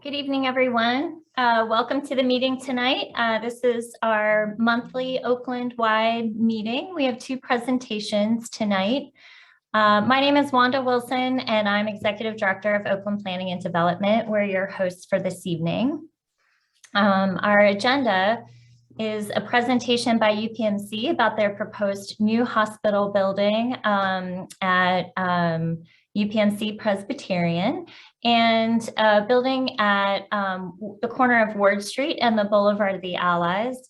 Good evening, everyone. Welcome to the meeting tonight. This is our monthly Oakland-Wide meeting. We have two presentations tonight. My name is Wanda Wilson, and I'm Executive Director of Oakland Planning and Development. We're your hosts for this evening. Our agenda is a presentation by UPMC about their proposed new hospital building at UPMC Presbyterian, and a building at the corner of Ward Street and the Boulevard of the Allies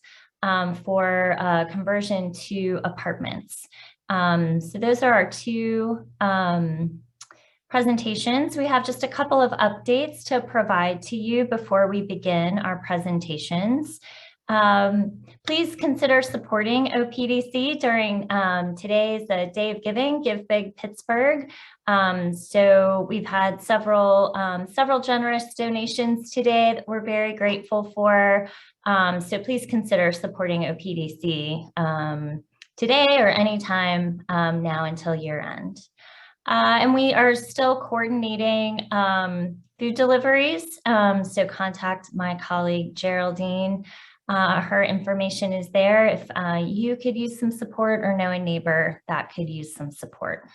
for conversion to apartments. So those are our two presentations. We have just a couple of updates to provide to you before we begin our presentations. Please consider supporting OPDC during today's Day of Giving, Give Big Pittsburgh. So we've had several generous donations today that we're very grateful for. So please consider supporting OPDC today or anytime now until year end. And we are still coordinating food deliveries. So contact my colleague Geraldine. Her information is there if you could use some support or know a neighbor that could use some support.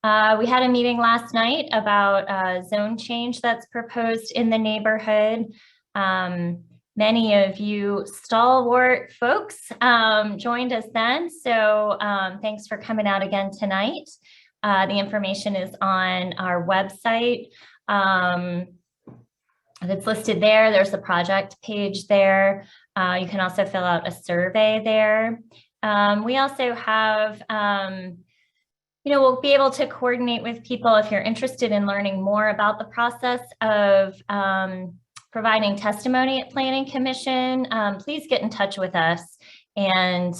We had a meeting last night about zone change that's proposed in the neighborhood. Many of you stalwart folks joined us then, so thanks for coming out again tonight. The information is on our website. It's listed there. There's a project page there. You can also fill out a survey there. We also have, we'll be able to coordinate with people if you're interested in learning more about the process of providing testimony at Planning Commission. Please get in touch with us and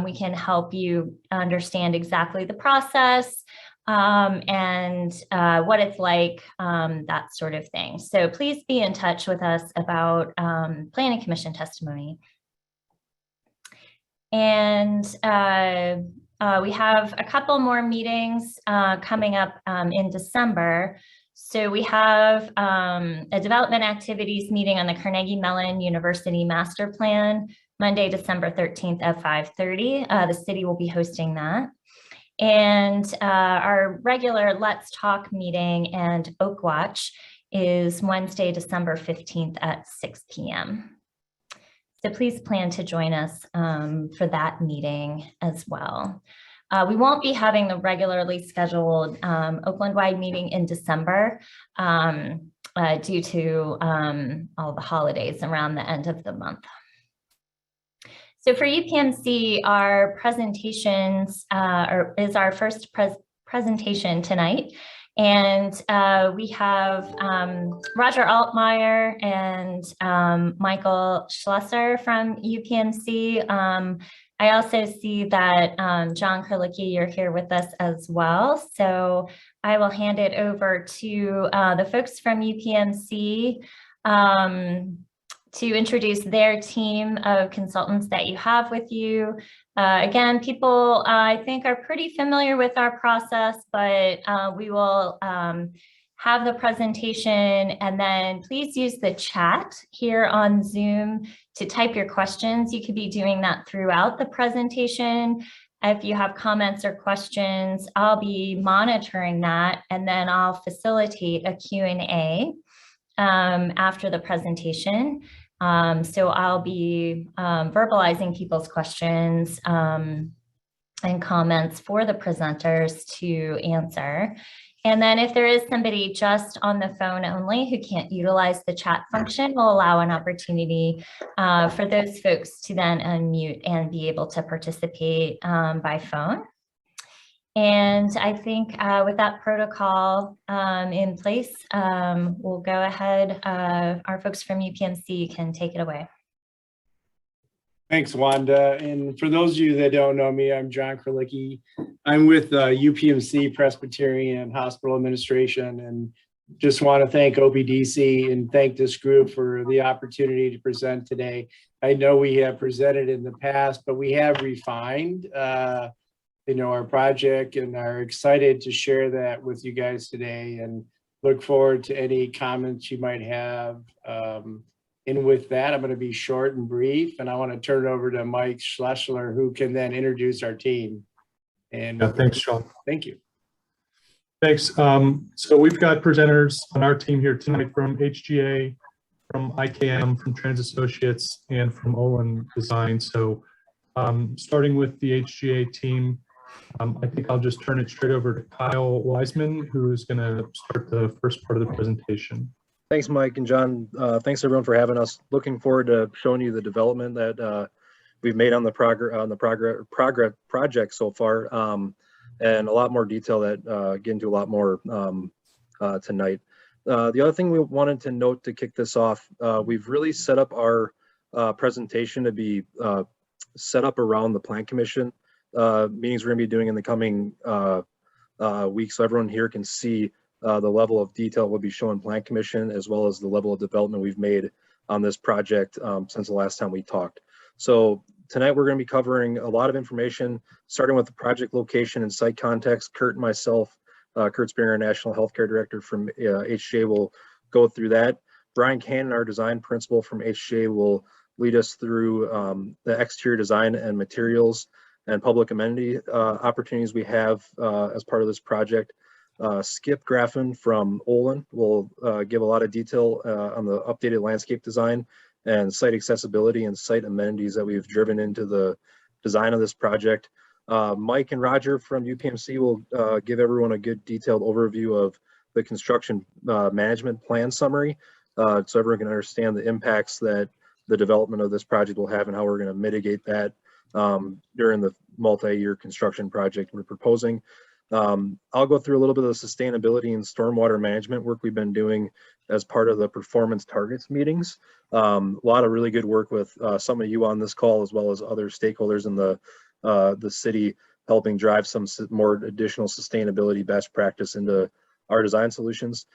we can help you understand exactly the process and what it's like, that sort of thing. So please be in touch with us about Planning Commission testimony. And we have a couple more meetings coming up in December. So we have a development activities meeting on the Carnegie Mellon University Master Plan, Monday, December 13th at 5:30. The city will be hosting that. And our regular Let's Talk meeting and Oak Watch is Wednesday, December 15th at 6 p.m. So please plan to join us for that meeting as well. We won't be having the regularly scheduled Oakland-Wide meeting in December due to all the holidays around the end of the month. So for UPMC, our presentations is our first presentation tonight. And we have Roger Altmeyer and Michael Schlesser from UPMC. I also see that John Kerlicki, you're here with us as well. So I will hand it over to the folks from UPMC to introduce their team of consultants that you have with you. Again, people I think are pretty familiar with our process, but we will have the presentation, and then please use the chat here on Zoom to type your questions. You could be doing that throughout the presentation. If you have comments or questions, I'll be monitoring that, and then I'll facilitate a Q&A after the presentation. So I'll be verbalizing people's questions and comments for the presenters to answer. And then if there is somebody just on the phone only who can't utilize the chat function, we'll allow an opportunity for those folks to then unmute and be able to participate by phone. And I think with that protocol in place, we'll go ahead. Our folks from UPMC can take it away. Thanks, Wanda. And for those of you that don't know me, I'm John Kerlicki. I'm with UPMC Presbyterian Hospital Administration, and just want to thank OPDC and thank this group for the opportunity to present today. I know we have presented in the past, but we have refined our project and are excited to share that with you guys today. And look forward to any comments you might have. And with that, I'm going to be short and brief, and I want to turn it over to Mike Schlesler, who can then introduce our team. And yeah, thanks, Sean. Thank you. Thanks. So we've got presenters on our team here tonight from HGA, from IKM, from Trans Associates, and from Olin Design. So starting with the HGA team, I think I'll just turn it straight over to Kyle Wiseman, who's going to start the first part of the presentation. Thanks, Mike and John. Thanks everyone for having us. Looking forward to showing you the development that we've made on the project so far, and a lot more detail that get into a lot more tonight. The other thing we wanted to note to kick this off, we've really set up our presentation to be set up around the Plan Commission meetings we're going to be doing in the coming weeks, so everyone here can see the level of detail we'll be showing Plan Commission, as well as the level of development we've made on this project since the last time we talked. So tonight we're going to be covering a lot of information, starting with the project location and site context. Kurt and myself, Kurt Spearinger, National Healthcare Director from HGA, will go through that. Brian Cannon, our design principal from HGA, will lead us through the exterior design and materials and public amenity opportunities we have as part of this project. Skip Graffin from Olin will give a lot of detail on the updated landscape design and site accessibility and site amenities that we've driven into the design of this project. Mike and Roger from UPMC will give everyone a good detailed overview of the construction management plan summary, so everyone can understand the impacts that the development of this project will have and how we're going to mitigate that during the multi-year construction project we're proposing. I'll go through a little bit of the sustainability and stormwater management work we've been doing as part of the performance targets meetings. A lot of really good work with some of you on this call, as well as other stakeholders in the city, helping drive some more additional sustainability best practice into our design solutions.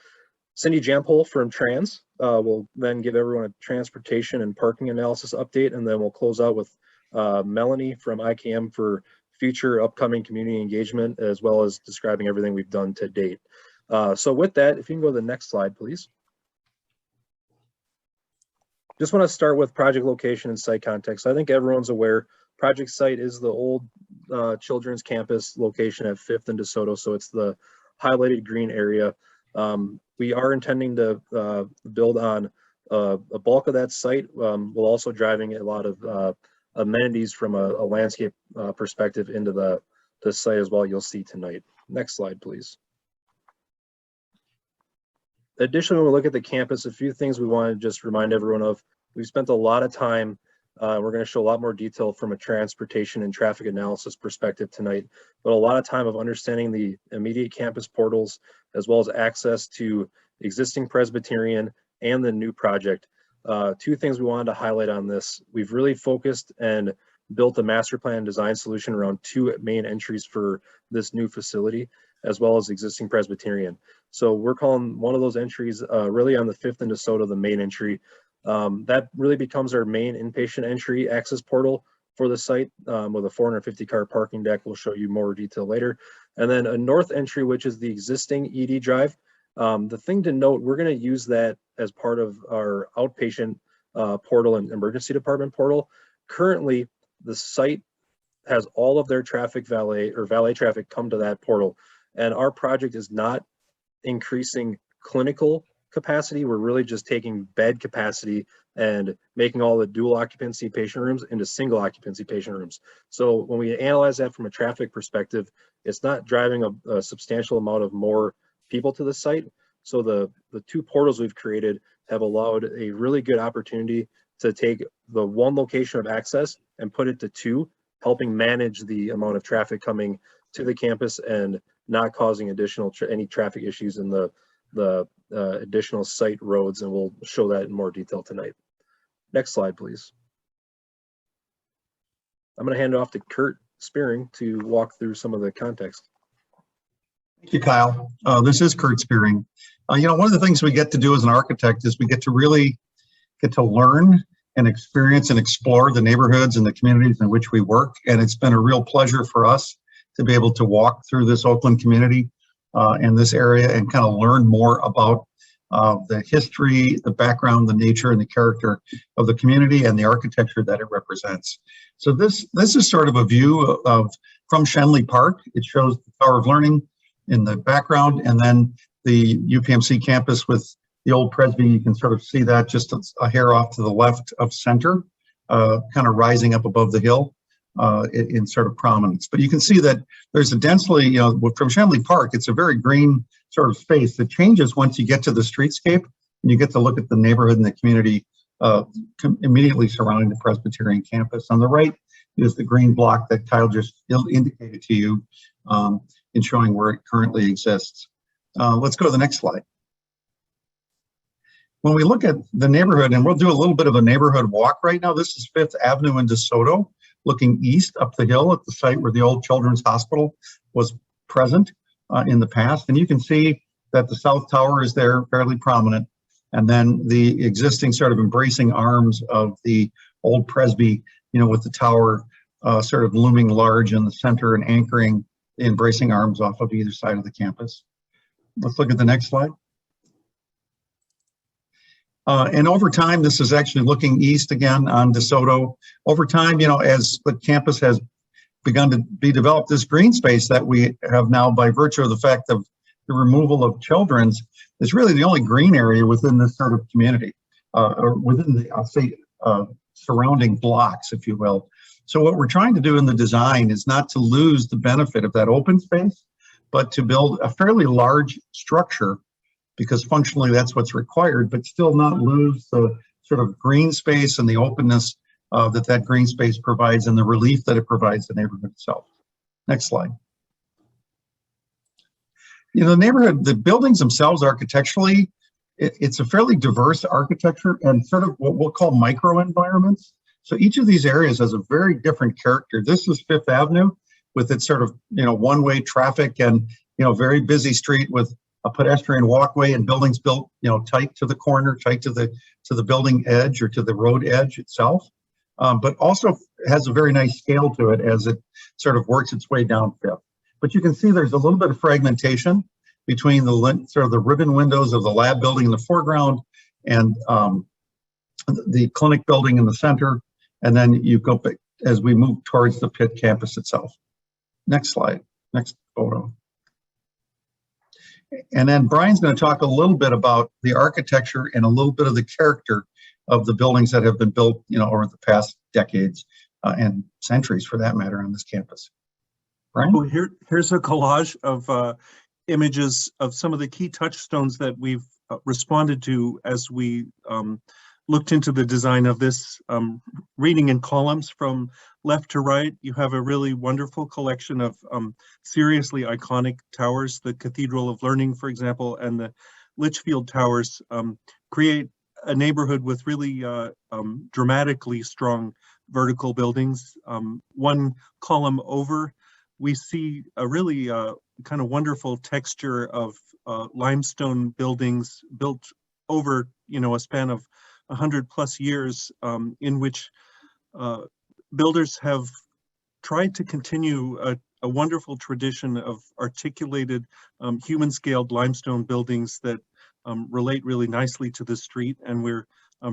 Cindy Jampol from Trans will then give everyone a transportation and parking analysis update, and then we'll close out with Melanie from IKM for future upcoming community engagement, as well as describing everything we've done to date. So with that, if you can go to the next slide, please. Just want to start with project location and site context. I think everyone's aware project site is the old children's campus location at 5th and DeSoto, so it's the highlighted green area. We are intending to build on a bulk of that site. We're also driving a lot of amenities from a landscape perspective into the site as well, you'll see tonight. Next slide, please. Additionally, when we look at the campus, a few things we want to just remind everyone of. We've spent a lot of time, we're going to show a lot more detail from a transportation and traffic analysis perspective tonight, but a lot of time of understanding the immediate campus portals, as well as access to existing Presbyterian and the new project. Two things we wanted to highlight on this. We've really focused and built a master plan design solution around two main entries for this new facility, as well as existing Presbyterian. So we're calling one of those entries really on the 5th and DeSoto the main entry. That really becomes our main inpatient entry access portal for the site with a 450 car parking deck. We'll show you more detail later. And then a north entry, which is the existing ED drive. The thing to note, we're going to use that as part of our outpatient portal and emergency department portal. Currently, the site has all of their traffic valet traffic come to that portal. And our project is not increasing clinical capacity. We're really just taking bed capacity and making all the dual occupancy patient rooms into single occupancy patient rooms. So when we analyze that from a traffic perspective, it's not driving a substantial amount of more people to the site. So the two portals we've created have allowed a really good opportunity to take the one location of access and put it to two, helping manage the amount of traffic coming to the campus and not causing additional any traffic issues in the additional site roads, and we'll show that in more detail tonight. Next slide, please. I'm going to hand it off to Kurt Spearing to walk through some of the context. Thank you, Kyle. This is Kurt Spearing. You know, one of the things we get to do as an architect is we get to really learn and experience and explore the neighborhoods and the communities in which we work. And it's been a real pleasure for us to be able to walk through this Oakland community in this area and kind of learn more about the history, the background, the nature, and the character of the community and the architecture that it represents. So this is sort of a view of from Schenley Park. It shows the Tower of Learning in the background, and then the UPMC campus with the old Presby. You can sort of see that just a hair off to the left of center, kind of rising up above the hill in sort of prominence. But you can see that there's a densely, you know, from Schenley Park, it's a very green sort of space that changes once you get to the streetscape and you get to look at the neighborhood and the community immediately surrounding the Presbyterian campus. On the right is the green block that Kyle just indicated to you in showing where it currently exists. Let's go to the next slide. When we look at the neighborhood, and we'll do a little bit of a neighborhood walk right now. This is 5th Avenue in DeSoto, looking east up the hill at the site where the old Children's Hospital was present in the past. And you can see that the South Tower is there, fairly prominent. And then the existing sort of embracing arms of the old Presby, you know, with the tower sort of looming large in the center and anchoring the embracing arms off of either side of the campus. Let's look at the next slide. And over time, this is actually looking east again on DeSoto. Over time, you know, as the campus has begun to be developed, this green space that we have now by virtue of the fact of the removal of Children's is really the only green area within this sort of community, or within the, I'll say, surrounding blocks, if you will. So what we're trying to do in the design is not to lose the benefit of that open space, but to build a fairly large structure, because functionally that's what's required, but still not lose the sort of green space and the openness that green space provides and the relief that it provides the neighborhood itself. Next slide. You know, the neighborhood, the buildings themselves architecturally, it's a fairly diverse architecture and sort of what we'll call micro environments. So each of these areas has a very different character. This is 5th Avenue with its sort of, you know, one-way traffic and, you know, very busy street with a pedestrian walkway and buildings built, you know, tight to the corner, tight to the building edge or to the road edge itself, but also has a very nice scale to it as it sort of works its way down 5th. But you can see there's a little bit of fragmentation between the sort of the ribbon windows of the lab building in the foreground and the clinic building in the center. And then you go as we move towards the Pitt campus itself. Next slide, next photo. And then Brian's going to talk a little bit about the architecture and a little bit of the character of the buildings that have been built, you know, over the past decades and centuries, for that matter, on this campus. Brian? Well, here's a collage of images of some of the key touchstones that we've responded to as we looked into the design of this. Reading in columns from left to right, you have a really wonderful collection of seriously iconic towers. The Cathedral of Learning, for example, and the Litchfield Towers create a neighborhood with really dramatically strong vertical buildings. One column over, we see a really kind of wonderful texture of limestone buildings built over, you know, a span of 100+ years, in which builders have tried to continue a wonderful tradition of articulated human-scaled limestone buildings that relate really nicely to the street, and we're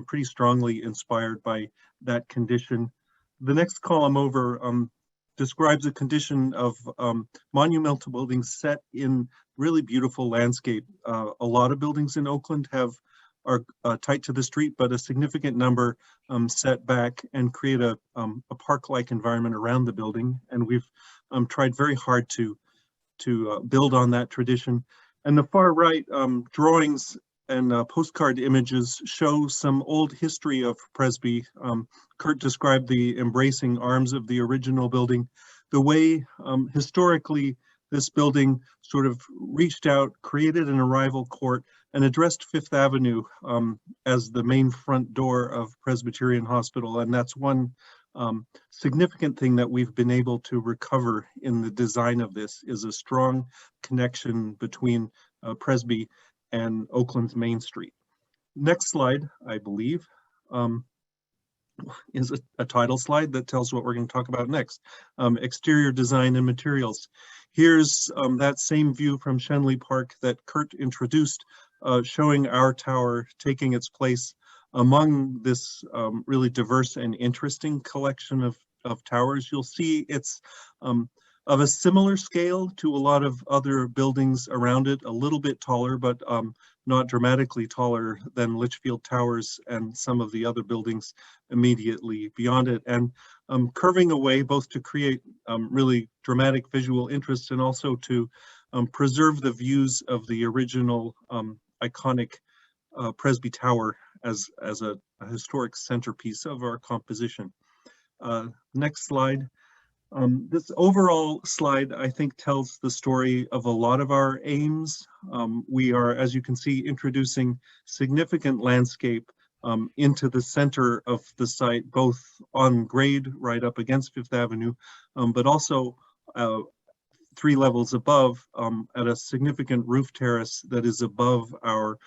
pretty strongly inspired by that condition. The next column over describes a condition of monumental buildings set in really beautiful landscape. A lot of buildings in Oakland are tight to the street, but a significant number set back and create a park-like environment around the building. And we've tried very hard to build on that tradition. And the far right drawings and postcard images show some old history of Presby. Kurt described the embracing arms of the original building, the way historically this building sort of reached out, created an arrival court, and addressed 5th Avenue as the main front door of Presbyterian Hospital. And that's one significant thing that we've been able to recover in the design of this, is a strong connection between Presby and Oakland's Main Street. Next slide, I believe. is a title slide that tells what we're going to talk about next. Exterior design and materials. Here's that same view from Shenley Park that Kurt introduced, showing our tower taking its place among this really diverse and interesting collection of towers. You'll see it's of a similar scale to a lot of other buildings around it, a little bit taller, but not dramatically taller than Litchfield Towers and some of the other buildings immediately beyond it, and curving away both to create really dramatic visual interest and also to preserve the views of the original iconic Presby Tower as a historic centerpiece of our composition. Next slide. This overall slide, I think, tells the story of a lot of our aims. We are, as you can see, introducing significant landscape into the center of the site, both on grade right up against Fifth Avenue, but also 3 levels above at a significant roof terrace that is above our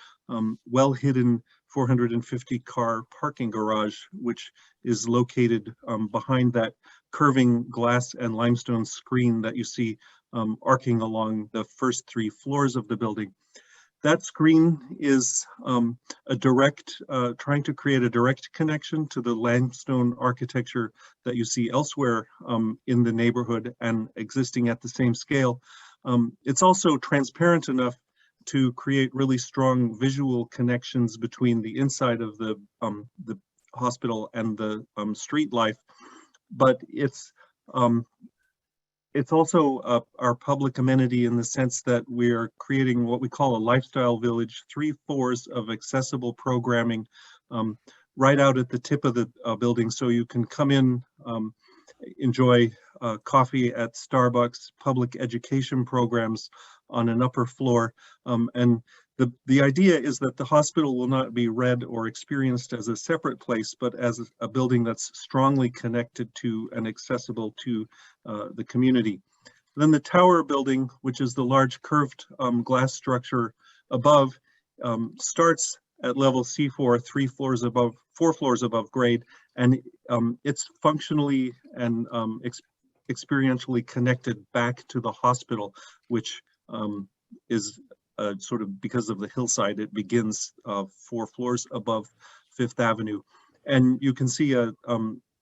well-hidden 450-car parking garage, which is located behind that curving glass and limestone screen that you see arcing along the first 3 floors of the building. That screen is a direct, trying to create a direct connection to the limestone architecture that you see elsewhere in the neighborhood and existing at the same scale. It's also transparent enough to create really strong visual connections between the inside of the hospital and the street life. But it's also our public amenity in the sense that we are creating what we call a lifestyle village, 3 floors of accessible programming right out at the tip of the building. So you can come in, enjoy coffee at Starbucks, public education programs on an upper floor. And the idea is that the hospital will not be read or experienced as a separate place, but as a building that's strongly connected to and accessible to the community. Then the tower building, which is the large curved glass structure above, starts at level C4, 4 floors above grade, and it's functionally and experientially connected back to the hospital, which is sort of, because of the hillside, it begins 4 floors above Fifth Avenue. And you can see a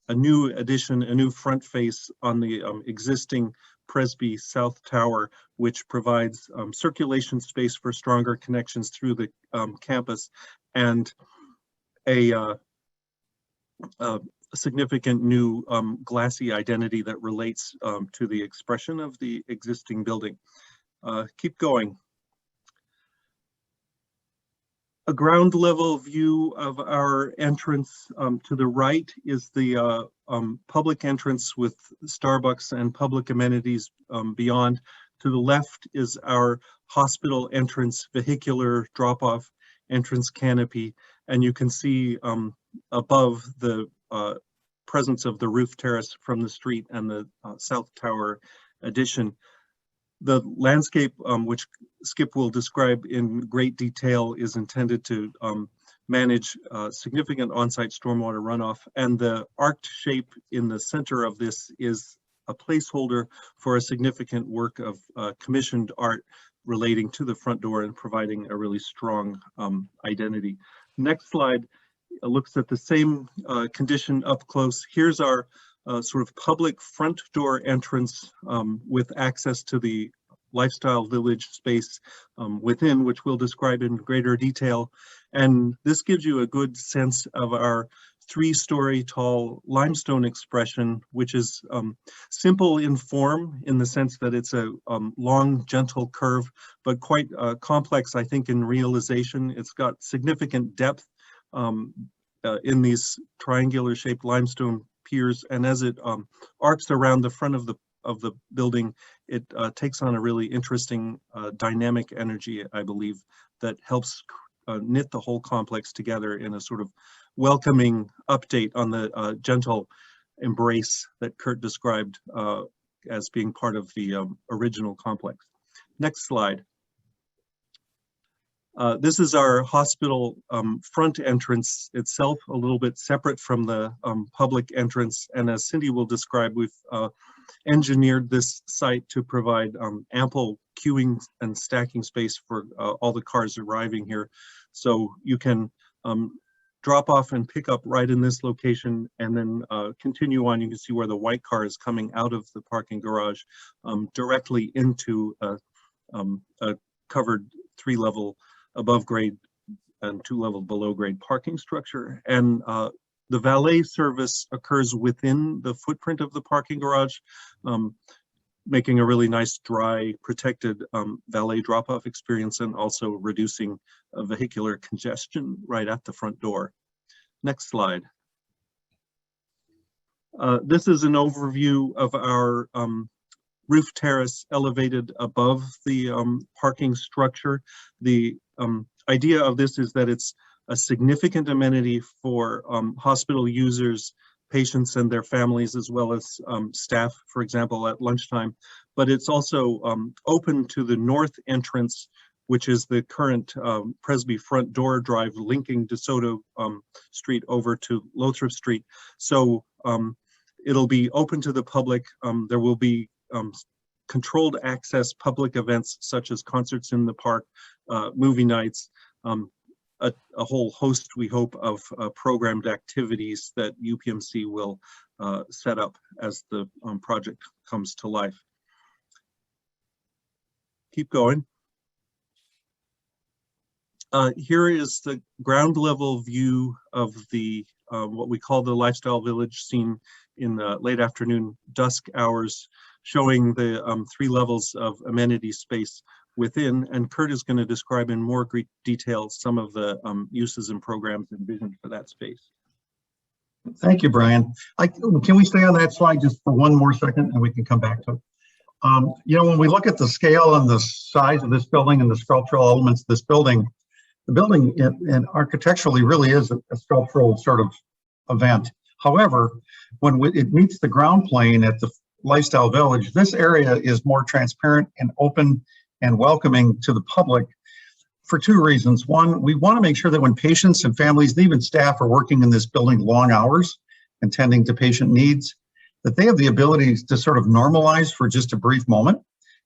new addition, a new front face on the existing Presby South Tower, which provides circulation space for stronger connections through the campus, and a significant new glassy identity that relates to the expression of the existing building. Keep going. A ground level view of our entrance to the right is the public entrance with Starbucks and public amenities beyond. To the left is our hospital entrance vehicular drop-off entrance canopy, and you can see above the presence of the roof terrace from the street and the South Tower addition. The landscape, which Skip will describe in great detail, is intended to manage significant on-site stormwater runoff, and the arced shape in the center of this is a placeholder for a significant work of commissioned art relating to the front door and providing a really strong identity. Next slide looks at the same condition up close. Here's our sort of public front door entrance with access to the lifestyle village space within, which we'll describe in greater detail. And this gives you a good sense of our 3-story tall limestone expression, which is simple in form in the sense that it's a long, gentle curve, but quite complex, I think, in realization. It's got significant depth in these triangular shaped limestone piers, and as it arcs around the front of the building, it takes on a really interesting dynamic energy, I believe, that helps knit the whole complex together in a sort of welcoming update on the gentle embrace that Kurt described as being part of the original complex. Next slide. This is our hospital front entrance itself, a little bit separate from the public entrance. And as Cindy will describe, we've engineered this site to provide ample queuing and stacking space for all the cars arriving here. So you can drop off and pick up right in this location, and then continue on. You can see where the white car is coming out of the parking garage directly into a covered 3-level above grade and 2-level below grade parking structure. And the valet service occurs within the footprint of the parking garage, making a really nice, dry, protected valet drop-off experience, and also reducing vehicular congestion right at the front door. Next slide. This is an overview of our roof terrace elevated above the parking structure. The idea of this is that it's a significant amenity for hospital users, patients and their families, as well as staff, for example, at lunchtime. But it's also open to the north entrance, which is the current Presby front door drive linking DeSoto Street over to Lothrop Street. So it'll be open to the public. There will be controlled access public events such as concerts in the park, movie nights, a whole host, we hope, of programmed activities that UPMC will set up as the project comes to life. Keep going. Here is the ground level view of the what we call the Lifestyle Village, seen in the late afternoon dusk hours, showing the 3 levels of amenity space within. And Kurt is going to describe in more detail some of the uses and programs envisioned for that space. Thank you, Brian. Can we stay on that slide just for one more second, and we can come back to it? You know, when we look at the scale and the size of this building and the sculptural elements of this building, the building and architecturally really is a sculptural sort of event. However, when it meets the ground plane at the Lifestyle Village, this area is more transparent and open and welcoming to the public for 2 reasons. One, we want to make sure that when patients and families and even staff are working in this building long hours and tending to patient needs, that they have the ability to sort of normalize for just a brief moment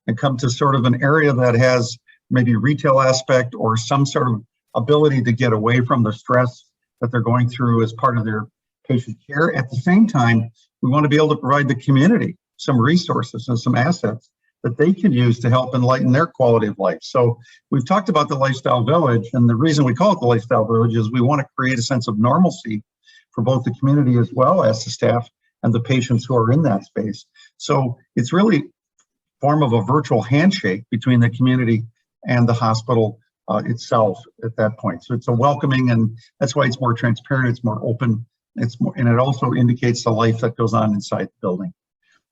and come to sort of an area that has maybe retail aspect or some sort of ability to get away from the stress that they're going through as part of their patient care. At the same time, we want to be able to provide the community some resources and some assets that they can use to help enlighten their quality of life. So we've talked about the Lifestyle Village, and the reason we call it the Lifestyle Village is we want to create a sense of normalcy for both the community as well as the staff and the patients who are in that space. So it's really a form of a virtual handshake between the community and the hospital itself at that point. So it's a welcoming, and that's why it's more transparent, it's more open, it's more, and it also indicates the life that goes on inside the building.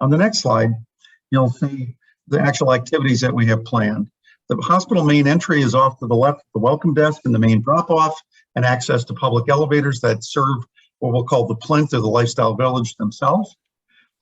On the next slide, you'll see the actual activities that we have planned. The hospital main entry is off to the left, the welcome desk and the main drop-off, and access to public elevators that serve what we'll call the plinth or the Lifestyle Village themselves.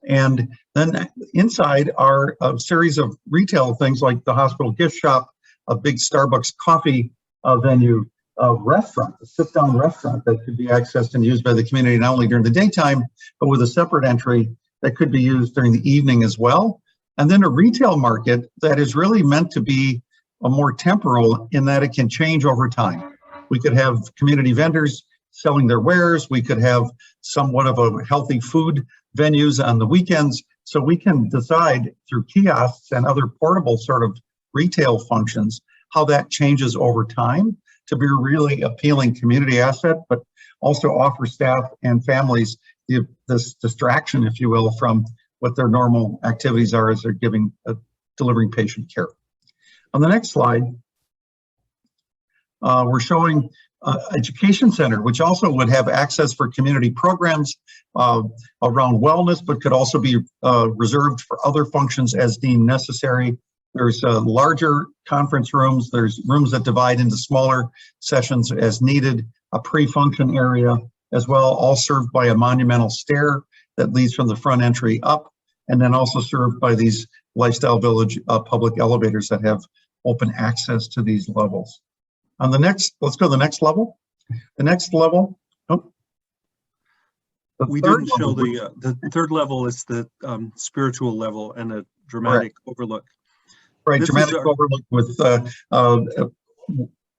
And then inside are a series of retail things like the hospital gift shop, a big Starbucks coffee venue, a restaurant, a sit-down restaurant that could be accessed and used by the community not only during the daytime, but with a separate entry that could be used during the evening as well. And then a retail market that is really meant to be a more temporal in that it can change over time. We could have community vendors selling their wares. We could have somewhat of a healthy food venues on the weekends. So we can decide through kiosks and other portable sort of retail functions how that changes over time to be a really appealing community asset, but also offer staff and families this distraction, if you will, from what their normal activities are as they're delivering patient care. On the next slide, we're showing education center, which also would have access for community programs around wellness, but could also be reserved for other functions as deemed necessary. There's larger conference rooms. There's rooms that divide into smaller sessions as needed, a pre-function area as well, all served by a monumental stair that leads from the front entry up, and then also served by these Lifestyle Village public elevators that have open access to these levels. On the next, let's go to the next level. The next level. Oh, We didn't show the third level is the spiritual level and a dramatic overlook. Right, This is dramatic our- overlook with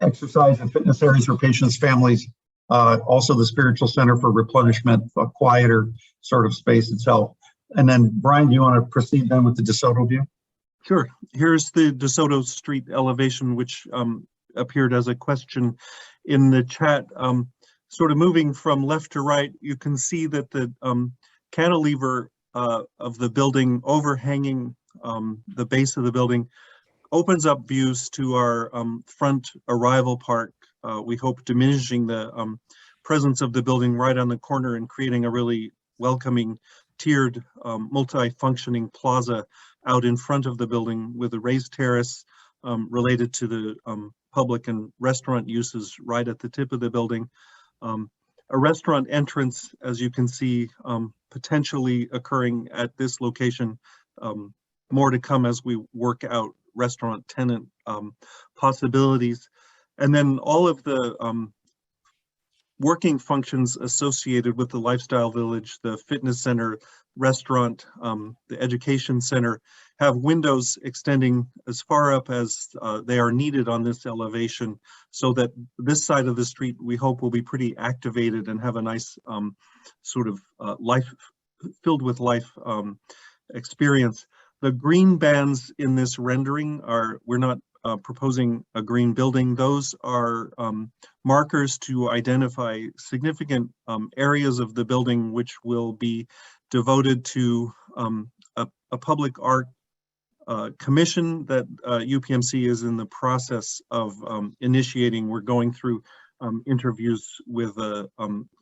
exercise and fitness areas for patients, families. Also the spiritual center for replenishment, a quieter sort of space itself. And then Brian, do you want to proceed then with the DeSoto view? Sure. Here's the DeSoto Street elevation, which appeared as a question in the chat. Sort of moving from left to right, you can see that the cantilever of the building overhanging the base of the building opens up views to our front arrival park. We hope diminishing the presence of the building right on the corner and creating a really welcoming, tiered, multi-functioning plaza out in front of the building with a raised terrace related to the public and restaurant uses right at the tip of the building. A restaurant entrance, as you can see, potentially occurring at this location. More to come as we work out restaurant tenant possibilities. And then all of the working functions associated with the lifestyle village, the fitness center, restaurant, the education center, have windows extending as far up as they are needed on this elevation, so that this side of the street we hope will be pretty activated and have a nice sort of life, filled with life experience. The green bands in this rendering are, we're not proposing a green building. Those are markers to identify significant areas of the building which will be devoted to a public art commission that UPMC is in the process of initiating. We're going through interviews with a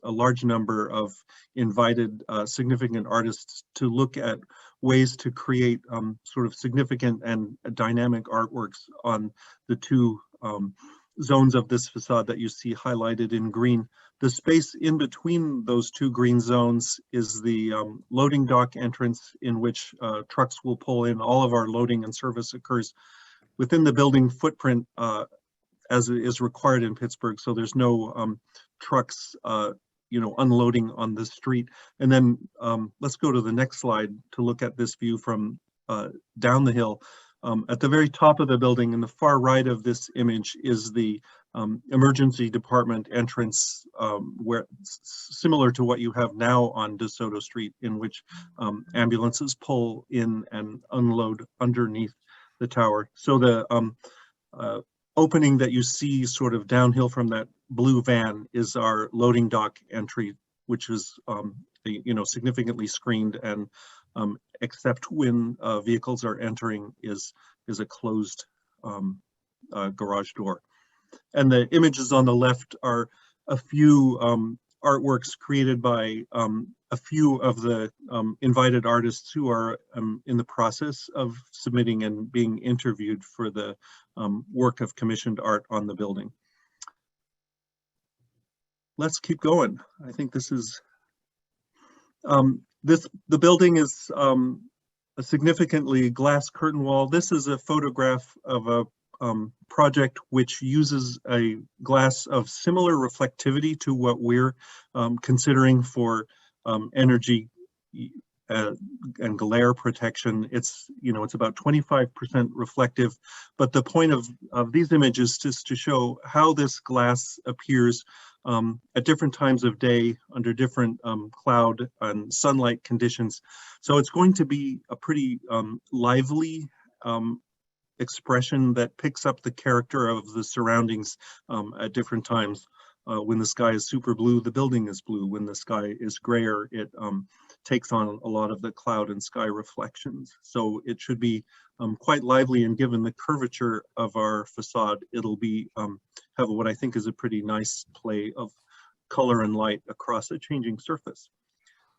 large number of invited significant artists to look at ways to create sort of significant and dynamic artworks on the two zones of this facade that you see highlighted in green. The space in between those two green zones is the loading dock entrance, in which trucks will pull in. All of our loading and service occurs within the building footprint as is required in Pittsburgh. So there's no trucks unloading on the street. And then let's go to the next slide to look at this view from down the hill. At the very top of the building, in the far right of this image, is the emergency department entrance, where similar to what you have now on DeSoto Street, in which ambulances pull in and unload underneath the tower. So the opening that you see sort of downhill from that blue van is our loading dock entry, which is significantly screened, and except when vehicles are entering is a closed garage door. And the images on the left are a few artworks created by a few of the invited artists who are in the process of submitting and being interviewed for the work of commissioned art on the building. Let's keep going. I think this is, the building is a significantly glass curtain wall. This is a photograph of a project which uses a glass of similar reflectivity to what we're considering for energy and glare protection. It's about 25% reflective, but the point of these images is to show how this glass appears at different times of day under different cloud and sunlight conditions. So it's going to be a pretty lively expression that picks up the character of the surroundings at different times. When the sky is super blue, the building is blue. When the sky is grayer, it takes on a lot of the cloud and sky reflections. So it should be quite lively, and given the curvature of our facade, it'll be have what I think is a pretty nice play of color and light across a changing surface.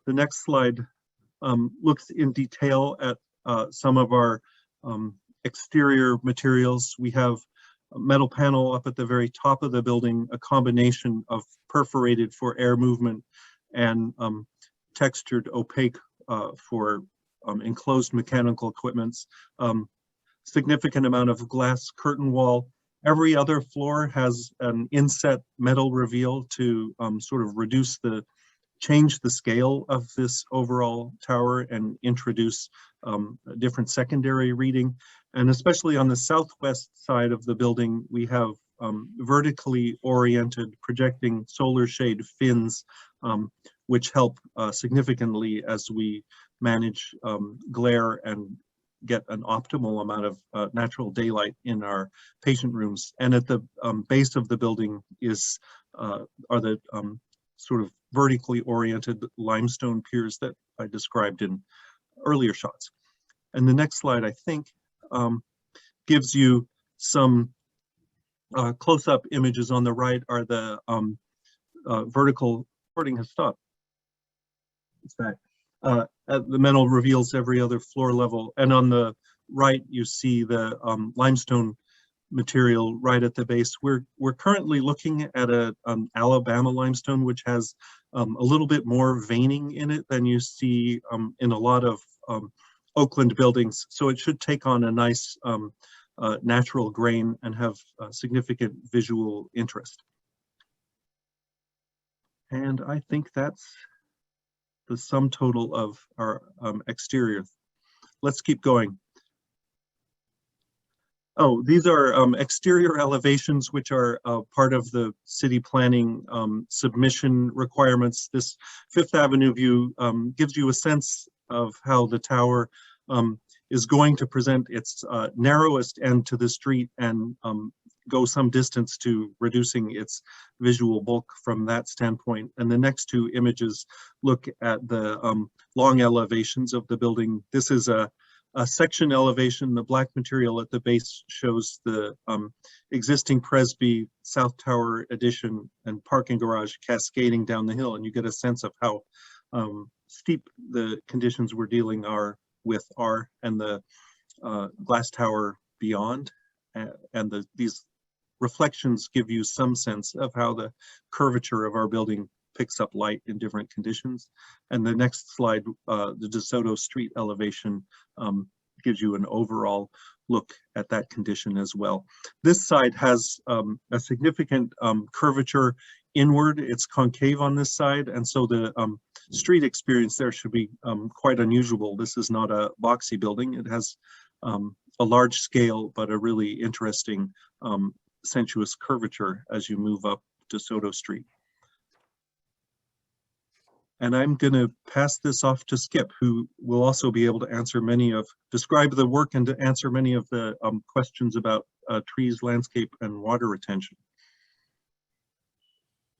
The next slide looks in detail at some of our exterior materials. We have a metal panel up at the very top of the building, a combination of perforated for air movement and textured opaque for enclosed mechanical equipments. Significant amount of glass curtain wall Every other floor has an inset metal reveal to sort of change the scale of this overall tower and introduce a different secondary reading. And especially on the southwest side of the building, we have vertically oriented projecting solar shade fins, which help significantly as we manage glare and get an optimal amount of natural daylight in our patient rooms. And at the base of the building are the sort of vertically oriented limestone piers that I described in earlier shots. And the next slide, I think, gives you some close-up images. On the right are the vertical recording has stopped. It's back. The metal reveals every other floor level. And on the right, you see the limestone material right at the base. We're currently looking at a Alabama limestone, which has a little bit more veining in it than you see in a lot of Oakland buildings. So it should take on a nice natural grain and have significant visual interest. And I think that's the sum total of our exterior. Let's keep going. Oh, these are exterior elevations, which are part of the city planning submission requirements. This Fifth Avenue view gives you a sense of how the tower is going to present its narrowest end to the street and go some distance to reducing its visual bulk from that standpoint. And the next two images look at the long elevations of the building. This is a section elevation. The black material at the base shows the existing Presby South Tower addition and parking garage cascading down the hill, and you get a sense of how steep the conditions we're dealing with are, and the glass tower beyond, and these reflections give you some sense of how the curvature of our building picks up light in different conditions. And the next slide, the DeSoto Street elevation, gives you an overall look at that condition as well. This side has a significant curvature inward. It's concave on this side, and so the street experience there should be quite unusual. This is not a boxy building. It has a large scale, but a really interesting sensuous curvature as you move up DeSoto Street. And I'm going to pass this off to Skip, who will also be able to describe the work and to answer many of the questions about trees, landscape, and water retention.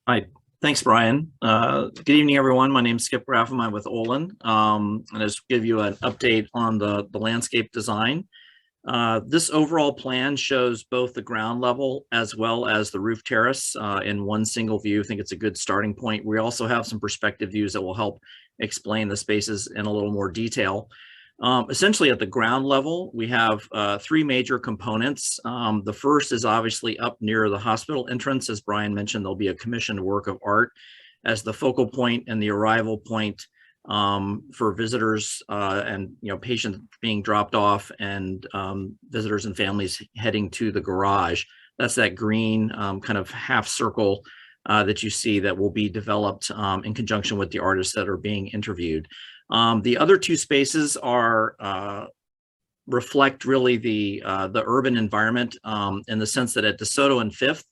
Hi, thanks, Brian. Good evening, everyone. My name is Skip Raffam. I'm with Olin, and I'll just give you an update on the landscape design. This overall plan shows both the ground level as well as the roof terrace in one single view. I think it's a good starting point. We also have some perspective views that will help explain the spaces in a little more detail. Essentially at the ground level, we have three major components. The first is obviously up near the hospital entrance. As Brian mentioned, there'll be a commissioned work of art as the focal point and the arrival point for visitors and patients being dropped off and visitors and families heading to the garage. That's that green kind of half circle that you see that will be developed in conjunction with the artists that are being interviewed. The other two spaces reflect really the urban environment in the sense that at DeSoto and Fifth,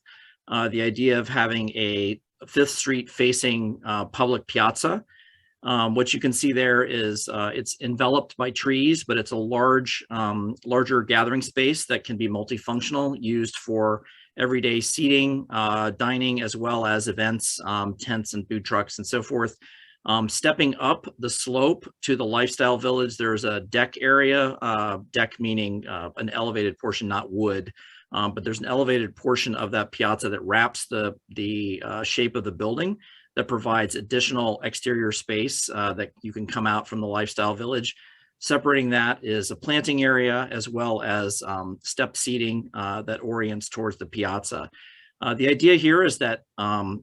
the idea of having a Fifth Street facing public piazza. What you can see there is it's enveloped by trees, but it's a larger gathering space that can be multifunctional, used for everyday seating, dining, as well as events, tents and food trucks and so forth. Stepping up the slope to the Lifestyle Village, there's a deck area, deck meaning an elevated portion, not wood, but there's an elevated portion of that piazza that wraps the shape of the building, that provides additional exterior space that you can come out from the Lifestyle Village. Separating that is a planting area as well as step seating that orients towards the piazza. The idea here is that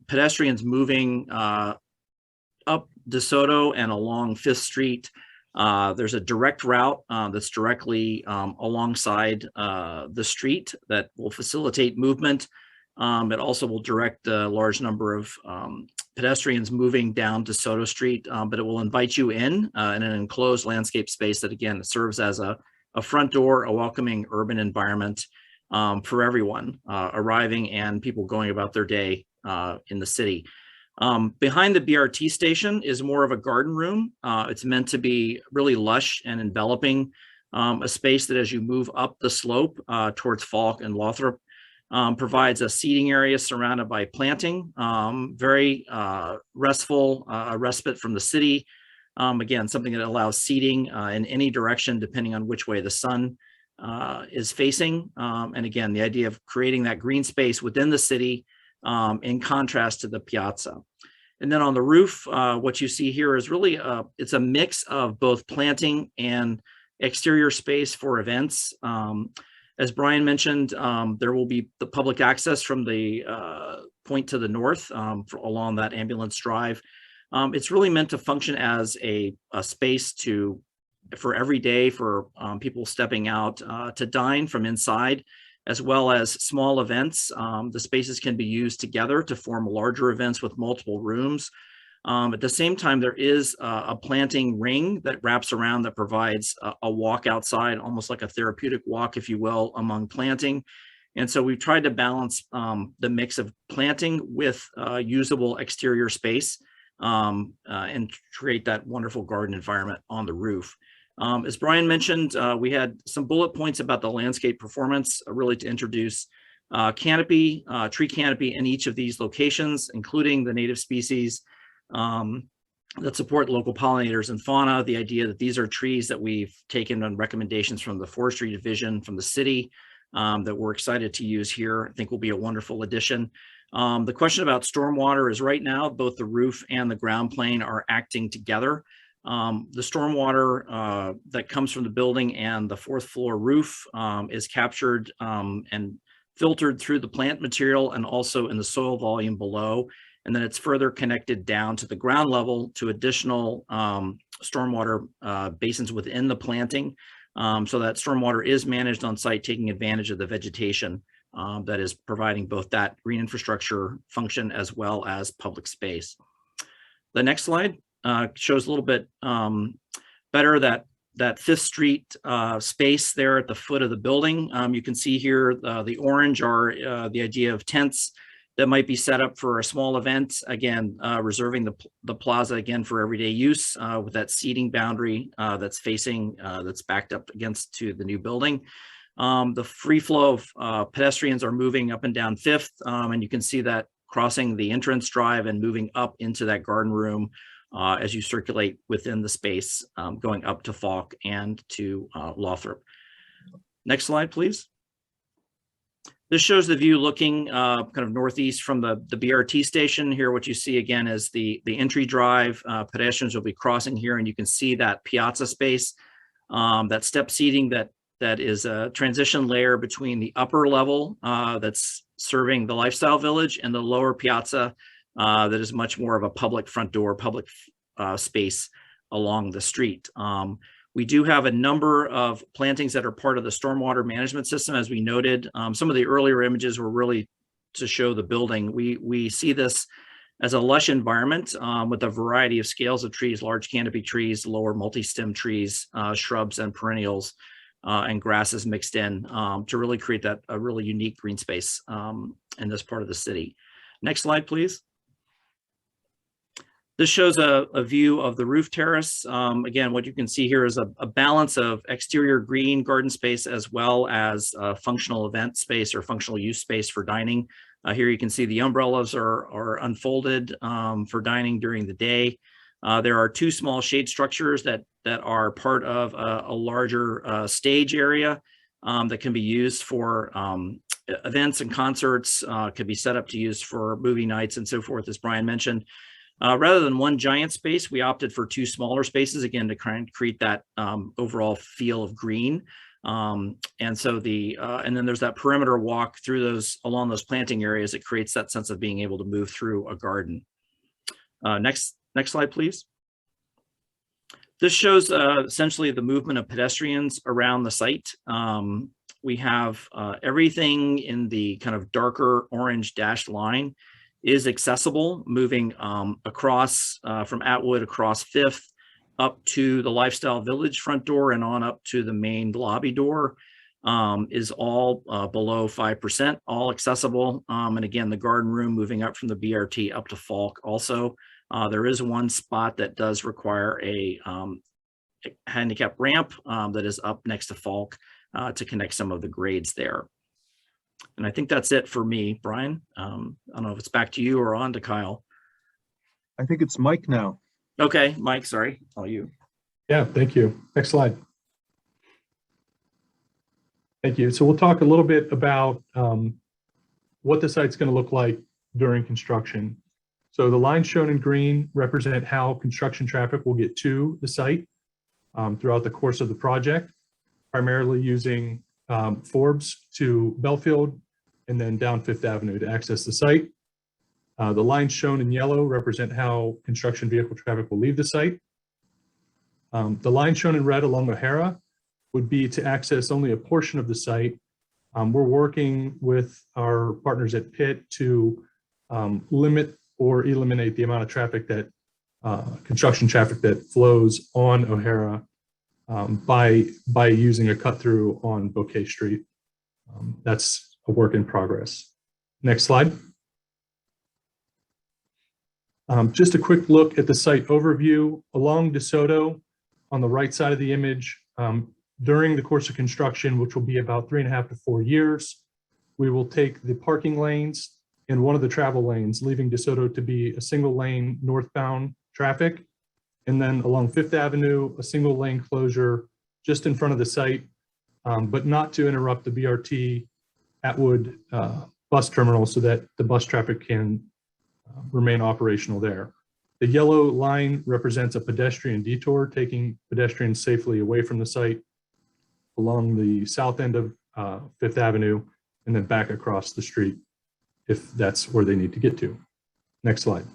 pedestrians moving up DeSoto and along Fifth Street There's a direct route that's directly alongside the street that will facilitate movement. It also will direct a large number of pedestrians moving down DeSoto Street, but it will invite you in an enclosed landscape space that, again, serves as a front door, a welcoming urban environment for everyone arriving and people going about their day in the city. Behind the BRT station is more of a garden room. It's meant to be really lush and enveloping, a space that as you move up the slope towards Falk and Lothrop, provides a seating area surrounded by planting, very restful, respite from the city. Again, something that allows seating in any direction depending on which way the sun is facing. And again, the idea of creating that green space within the city in contrast to the piazza. And then on the roof, what you see here is really, it's a mix of both planting and exterior space for events. As Brian mentioned, there will be the public access from the point to the north along that ambulance drive. It's really meant to function as a space for every day for people stepping out to dine from inside, as well as small events. The spaces can be used together to form larger events with multiple rooms. At the same time, there is a planting ring that wraps around that provides a walk outside, almost like a therapeutic walk, if you will, among planting. And so we've tried to balance the mix of planting with usable exterior space and create that wonderful garden environment on the roof. As Brian mentioned, we had some bullet points about the landscape performance, really to introduce canopy, tree canopy in each of these locations, including the native species that support local pollinators and fauna. The idea that these are trees that we've taken on recommendations from the forestry division from the city that we're excited to use here, I think will be a wonderful addition. The question about stormwater is right now, both the roof and the ground plane are acting together. The stormwater that comes from the building and the fourth floor roof is captured and filtered through the plant material and also in the soil volume below. And then it's further connected down to the ground level to additional stormwater basins within the planting. So that stormwater is managed on site, taking advantage of the vegetation that is providing both that green infrastructure function as well as public space. The next slide shows a little bit better that Fifth Street space there at the foot of the building. You can see here the orange are the idea of tents that might be set up for a small event, again, reserving the plaza again for everyday use with that seating boundary that's facing, that's backed up against to the new building. The free flow of pedestrians are moving up and down Fifth, and you can see that crossing the entrance drive and moving up into that garden room as you circulate within the space, going up to Falk and to Lothrop. Next slide, please. This shows the view looking kind of northeast from the BRT station. Here, what you see again is the entry drive. Pedestrians will be crossing here, and you can see that piazza space, that step seating that is a transition layer between the upper level that's serving the lifestyle village and the lower piazza that is much more of a public front door, public space along the street. We do have a number of plantings that are part of the stormwater management system, as we noted. Some of the earlier images were really to show the building. We see this as a lush environment with a variety of scales of trees, large canopy trees, lower multi-stem trees, shrubs and perennials, and grasses mixed in to really create that a really unique green space in this part of the city. Next slide, please. This shows a view of the roof terrace. Again, what you can see here is a balance of exterior green garden space as well as functional event space or functional use space for dining. Here you can see the umbrellas are unfolded for dining during the day. There are two small shade structures that are part of a larger stage area that can be used for events and concerts, could be set up to use for movie nights and so forth, as Brian mentioned. Rather than one giant space, we opted for two smaller spaces, again, to create that overall feel of green. And so and then there's that perimeter walk through along those planting areas. It creates that sense of being able to move through a garden. Next slide, please. This shows essentially the movement of pedestrians around the site. We have everything in the kind of darker orange dashed line is accessible, moving across from Atwood across 5th up to the Lifestyle Village front door and on up to the main lobby door is all below 5%, all accessible. And again, the garden room moving up from the BRT up to Falk also. There is one spot that does require a handicap ramp that is up next to Falk to connect some of the grades there. And I think that's it for me, Brian. I don't know if it's back to you or on to Kyle. I think it's Mike now. Okay, Mike, sorry, all you. Yeah, thank you. Next slide. Thank you. So we'll talk a little bit about what the site's going to look like during construction. So the lines shown in green represent how construction traffic will get to the site throughout the course of the project, primarily using Forbes to Belfield and then down 5th Avenue to access the site. The lines shown in yellow represent how construction vehicle traffic will leave the site. The line shown in red along O'Hara would be to access only a portion of the site. We're working with our partners at Pitt to limit or eliminate the amount of traffic that construction traffic that flows on O'Hara by using a cut through on Bouquet Street. That's a work in progress. Next slide. Just a quick look at the site overview. Along DeSoto on the right side of the image, during the course of construction, which will be about 3.5 to 4 years, we will take the parking lanes and one of the travel lanes, leaving DeSoto to be a single lane northbound traffic. And then along 5th Avenue, a single lane closure just in front of the site, but not to interrupt the BRT Atwood bus terminal so that the bus traffic can remain operational there. The yellow line represents a pedestrian detour, taking pedestrians safely away from the site along the south end of 5th Avenue and then back across the street if that's where they need to get to. Next slide.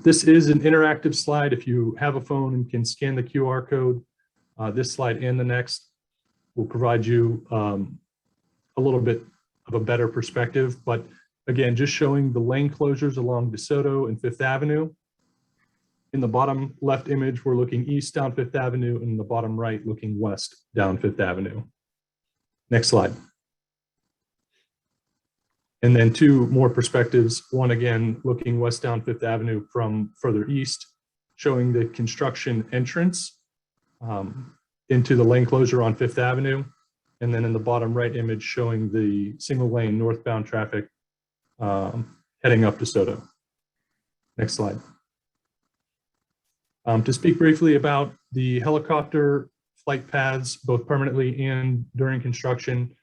This is an interactive slide. If you have a phone and can scan the QR code, this slide and the next will provide you a little bit of a better perspective. But again, just showing the lane closures along DeSoto and 5th Avenue. In the bottom left image, we're looking east down 5th Avenue, and in the bottom right, looking west down 5th Avenue. Next slide. And then two more perspectives. One, again, looking west down 5th Avenue from further east, showing the construction entrance into the lane closure on 5th Avenue. And then in the bottom right image, showing the single lane northbound traffic heading up DeSoto. Next slide. To speak briefly about the helicopter flight paths, both permanently and during construction.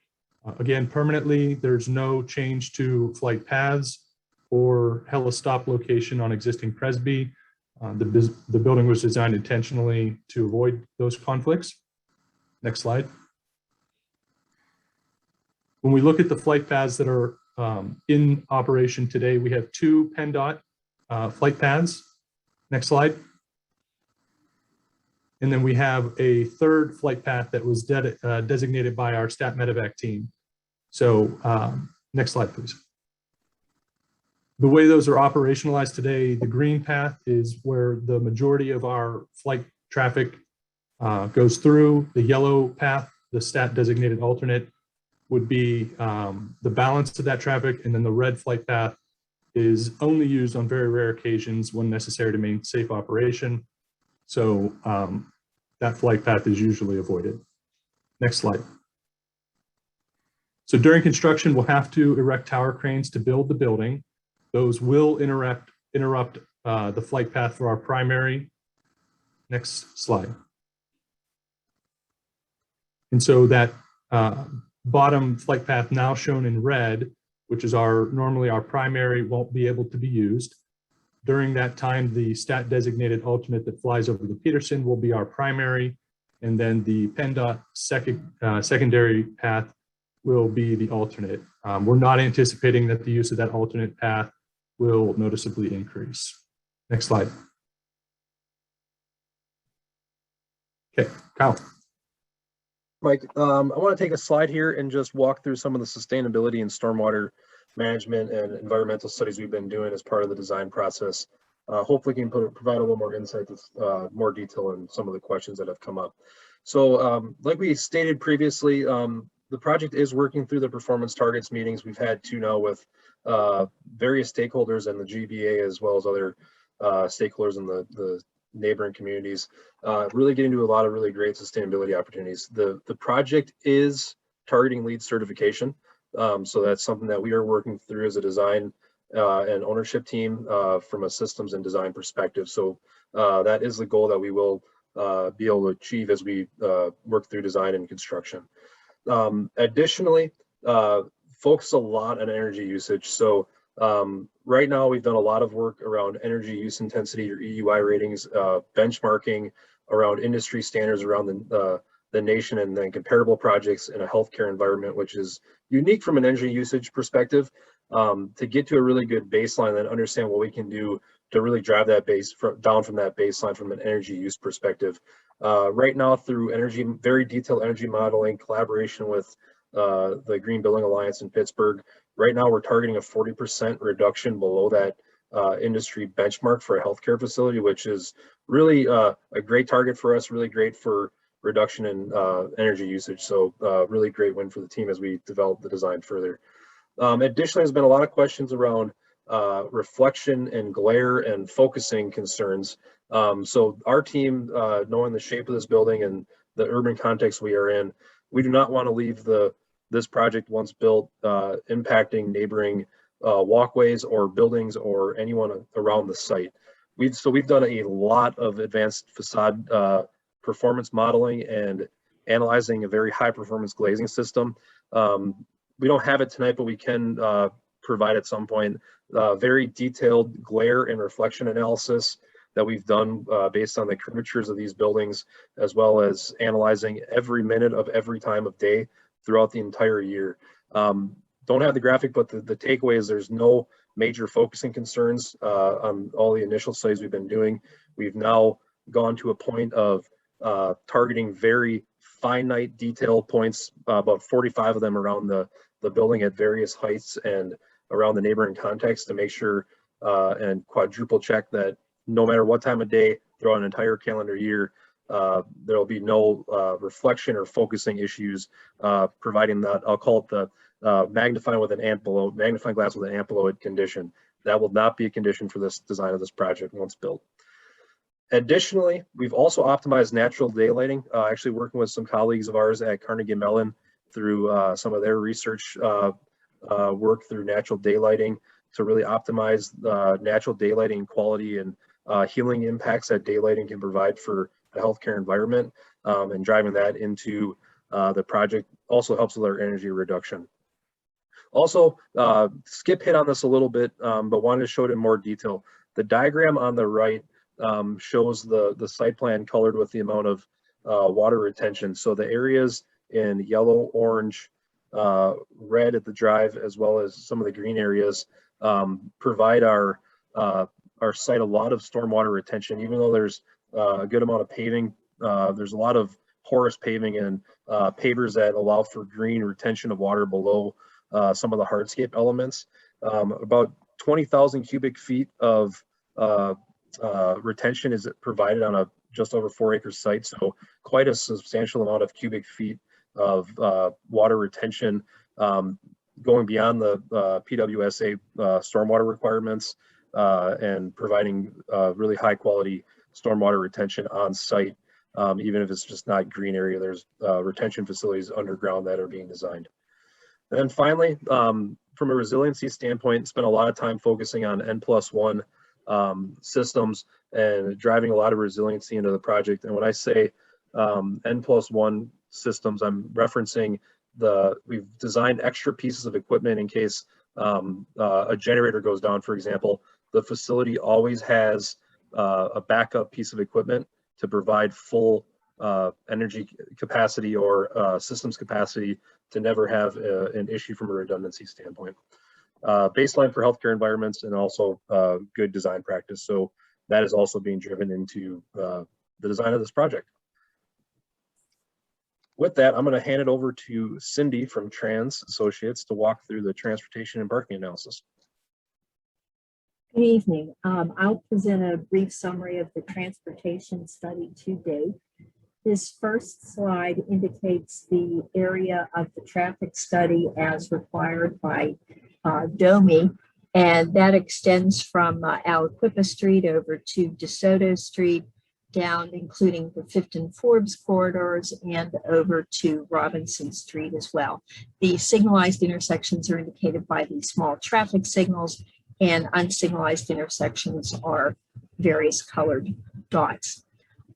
Again, permanently, there's no change to flight paths or helistop location on existing Presby. The building was designed intentionally to avoid those conflicts. Next slide. When we look at the flight paths that are in operation today, we have 2 PennDOT flight paths. Next slide. And then we have a 3rd flight path that was designated by our Stat Medevac team. So next slide, please. The way those are operationalized today, the green path is where the majority of our flight traffic goes through. The yellow path, the Stat designated alternate, would be the balance of that traffic. And then the red flight path is only used on very rare occasions when necessary to maintain safe operation. So that flight path is usually avoided. Next slide. So during construction, we'll have to erect tower cranes to build the building. Those will interrupt the flight path for our primary. Next slide. And so that bottom flight path now shown in red, which is normally our primary, won't be able to be used. During that time, the Stat designated alternate that flies over the Peterson will be our primary, and then the PennDOT secondary path will be the alternate. We're not anticipating that the use of that alternate path will noticeably increase. Next slide. Okay, Kyle. Mike, I want to take a slide here and just walk through some of the sustainability and stormwater management and environmental studies we've been doing as part of the design process. Hopefully can provide a little more insight, more detail in some of the questions that have come up. So like we stated previously, the project is working through the performance targets meetings. We've had 2 now with various stakeholders and the GBA, as well as other stakeholders in the neighboring communities, really getting to a lot of really great sustainability opportunities. The project is targeting LEED certification. So that's something that we are working through as a design and ownership team from a systems and design perspective. So that is the goal that we will be able to achieve as we work through design and construction. Additionally, focus a lot on energy usage. So right now we've done a lot of work around energy use intensity or EUI ratings, benchmarking around industry standards around the nation, and then comparable projects in a healthcare environment, which is unique from an energy usage perspective, to get to a really good baseline and understand what we can do to really drive that down from that baseline from an energy use perspective. Right now, through very detailed energy modeling, collaboration with the Green Building Alliance in Pittsburgh, right now we're targeting a 40% reduction below that industry benchmark for a healthcare facility, which is really a great target for us, really great for reduction in energy usage. So really great win for the team as we develop the design further. Additionally, there's been a lot of questions around reflection and glare and focusing concerns. So our team, knowing the shape of this building and the urban context we are in, we do not want to leave this project once built impacting neighboring walkways or buildings or anyone around the site. We've done a lot of advanced facade performance modeling and analyzing a very high performance glazing system. We don't have it tonight, but we can provide at some point very detailed glare and reflection analysis that we've done based on the curvatures of these buildings, as well as analyzing every minute of every time of day throughout the entire year. Don't have the graphic, but the takeaway is there's no major focusing concerns on all the initial studies we've been doing. We've now gone to a point of targeting very finite detail points, about 45 of them around the building at various heights and around the neighboring context, to make sure and quadruple check that no matter what time of day throughout an entire calendar year, there will be no reflection or focusing issues, providing that, I'll call it the magnifying glass with an amp below it condition. That will not be a condition for this design of this project once built. Additionally, we've also optimized natural daylighting, actually working with some colleagues of ours at Carnegie Mellon through some of their research work through natural daylighting to really optimize natural daylighting quality and healing impacts that daylighting can provide for a healthcare environment, and driving that into the project also helps with our energy reduction. Also, Skip hit on this a little bit, but wanted to show it in more detail. The diagram on the right shows the site plan colored with the amount of water retention. So the areas in yellow, orange, red at the drive, as well as some of the green areas, provide our site a lot of stormwater retention. Even though there's a good amount of paving, there's a lot of porous paving and pavers that allow for green retention of water below some of the hardscape elements. About 20,000 cubic feet of retention is provided on a just over 4-acre site, so quite a substantial amount of cubic feet of water retention, going beyond the PWSA stormwater requirements, and providing really high quality stormwater retention on site. Even if it's just not green area, there's retention facilities underground that are being designed. And then finally, from a resiliency standpoint, spent a lot of time focusing on N+1 systems and driving a lot of resiliency into the project. And when I say N+1 systems, I'm referencing we've designed extra pieces of equipment in case a generator goes down, for example. The facility always has a backup piece of equipment to provide full energy capacity or systems capacity to never have an issue from a redundancy standpoint. Baseline for healthcare environments, and also good design practice. So that is also being driven into the design of this project. With that, I'm going to hand it over to Cindy from Trans Associates to walk through the transportation and parking analysis. Good evening. I'll present a brief summary of the transportation study to date. This first slide indicates the area of the traffic study as required by DOMI, and that extends from Aliquippa Street over to DeSoto Street, down including the 5th and Forbes corridors, and over to Robinson Street as well. The signalized intersections are indicated by these small traffic signals, and unsignalized intersections are various colored dots.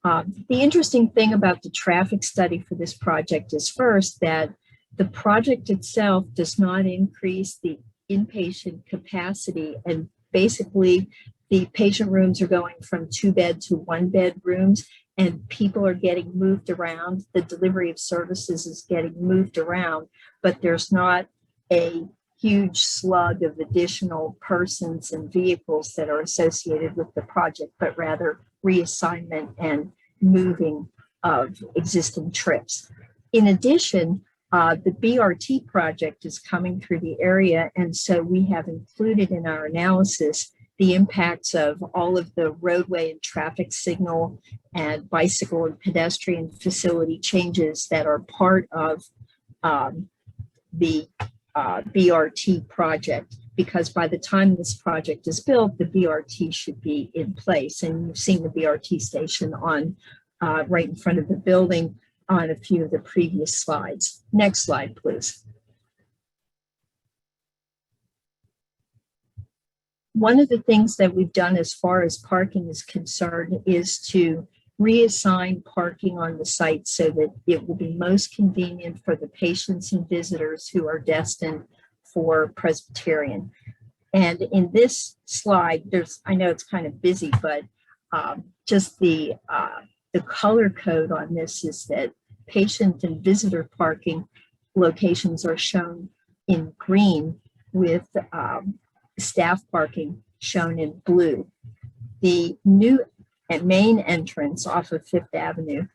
The interesting thing about the traffic study for this project is first that the project itself does not increase the inpatient capacity, and basically the patient rooms are going from 2-bed to 1-bed rooms, and people are getting moved around. The delivery of services is getting moved around, but there's not a huge slug of additional persons and vehicles that are associated with the project, but rather reassignment and moving of existing trips. In addition, the BRT project is coming through the area, and so we have included in our analysis the impacts of all of the roadway and traffic signal and bicycle and pedestrian facility changes that are part of the BRT project, because by the time this project is built, the BRT should be in place. And you've seen the BRT station on right in front of the building on a few of the previous slides. Next slide, please. One of the things that we've done as far as parking is concerned is to reassign parking on the site so that it will be most convenient for the patients and visitors who are destined for Presbyterian. And in this slide, I know it's kind of busy, but just the color code on this is that patient and visitor parking locations are shown in green, with staff parking shown in blue. The new main entrance off of 5th Avenue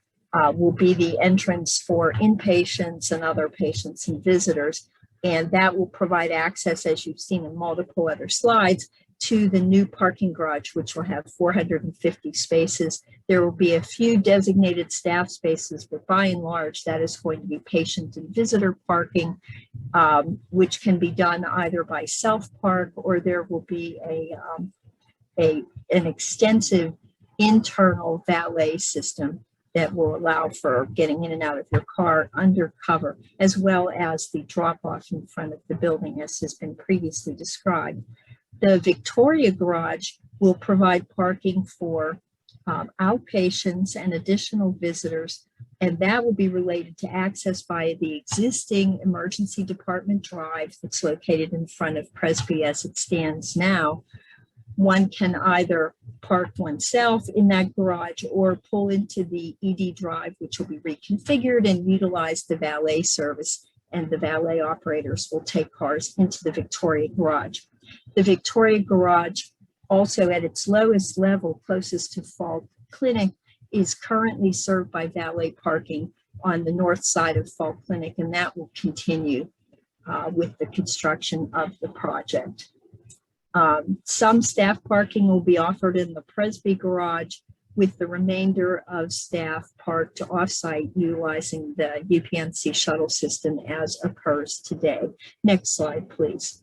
will be the entrance for inpatients and other patients and visitors, and that will provide access, as you've seen in multiple other slides, to the new parking garage, which will have 450 spaces. There will be a few designated staff spaces, but by and large, that is going to be patient and visitor parking, which can be done either by self-park, or there will be an extensive internal valet system that will allow for getting in and out of your car undercover, as well as the drop-off in front of the building, as has been previously described. The Victoria Garage will provide parking for outpatients and additional visitors, and that will be related to access via the existing emergency department drive that's located in front of Presby as it stands now. One can either park oneself in that garage or pull into the ED drive, which will be reconfigured, and utilize the valet service, and the valet operators will take cars into the Victoria Garage. The Victoria Garage, also at its lowest level, closest to Falk Clinic, is currently served by valet parking on the north side of Falk Clinic, and that will continue with the construction of the project. Some staff parking will be offered in the Presby Garage, with the remainder of staff parked off-site utilizing the UPMC shuttle system as occurs today. Next slide, please.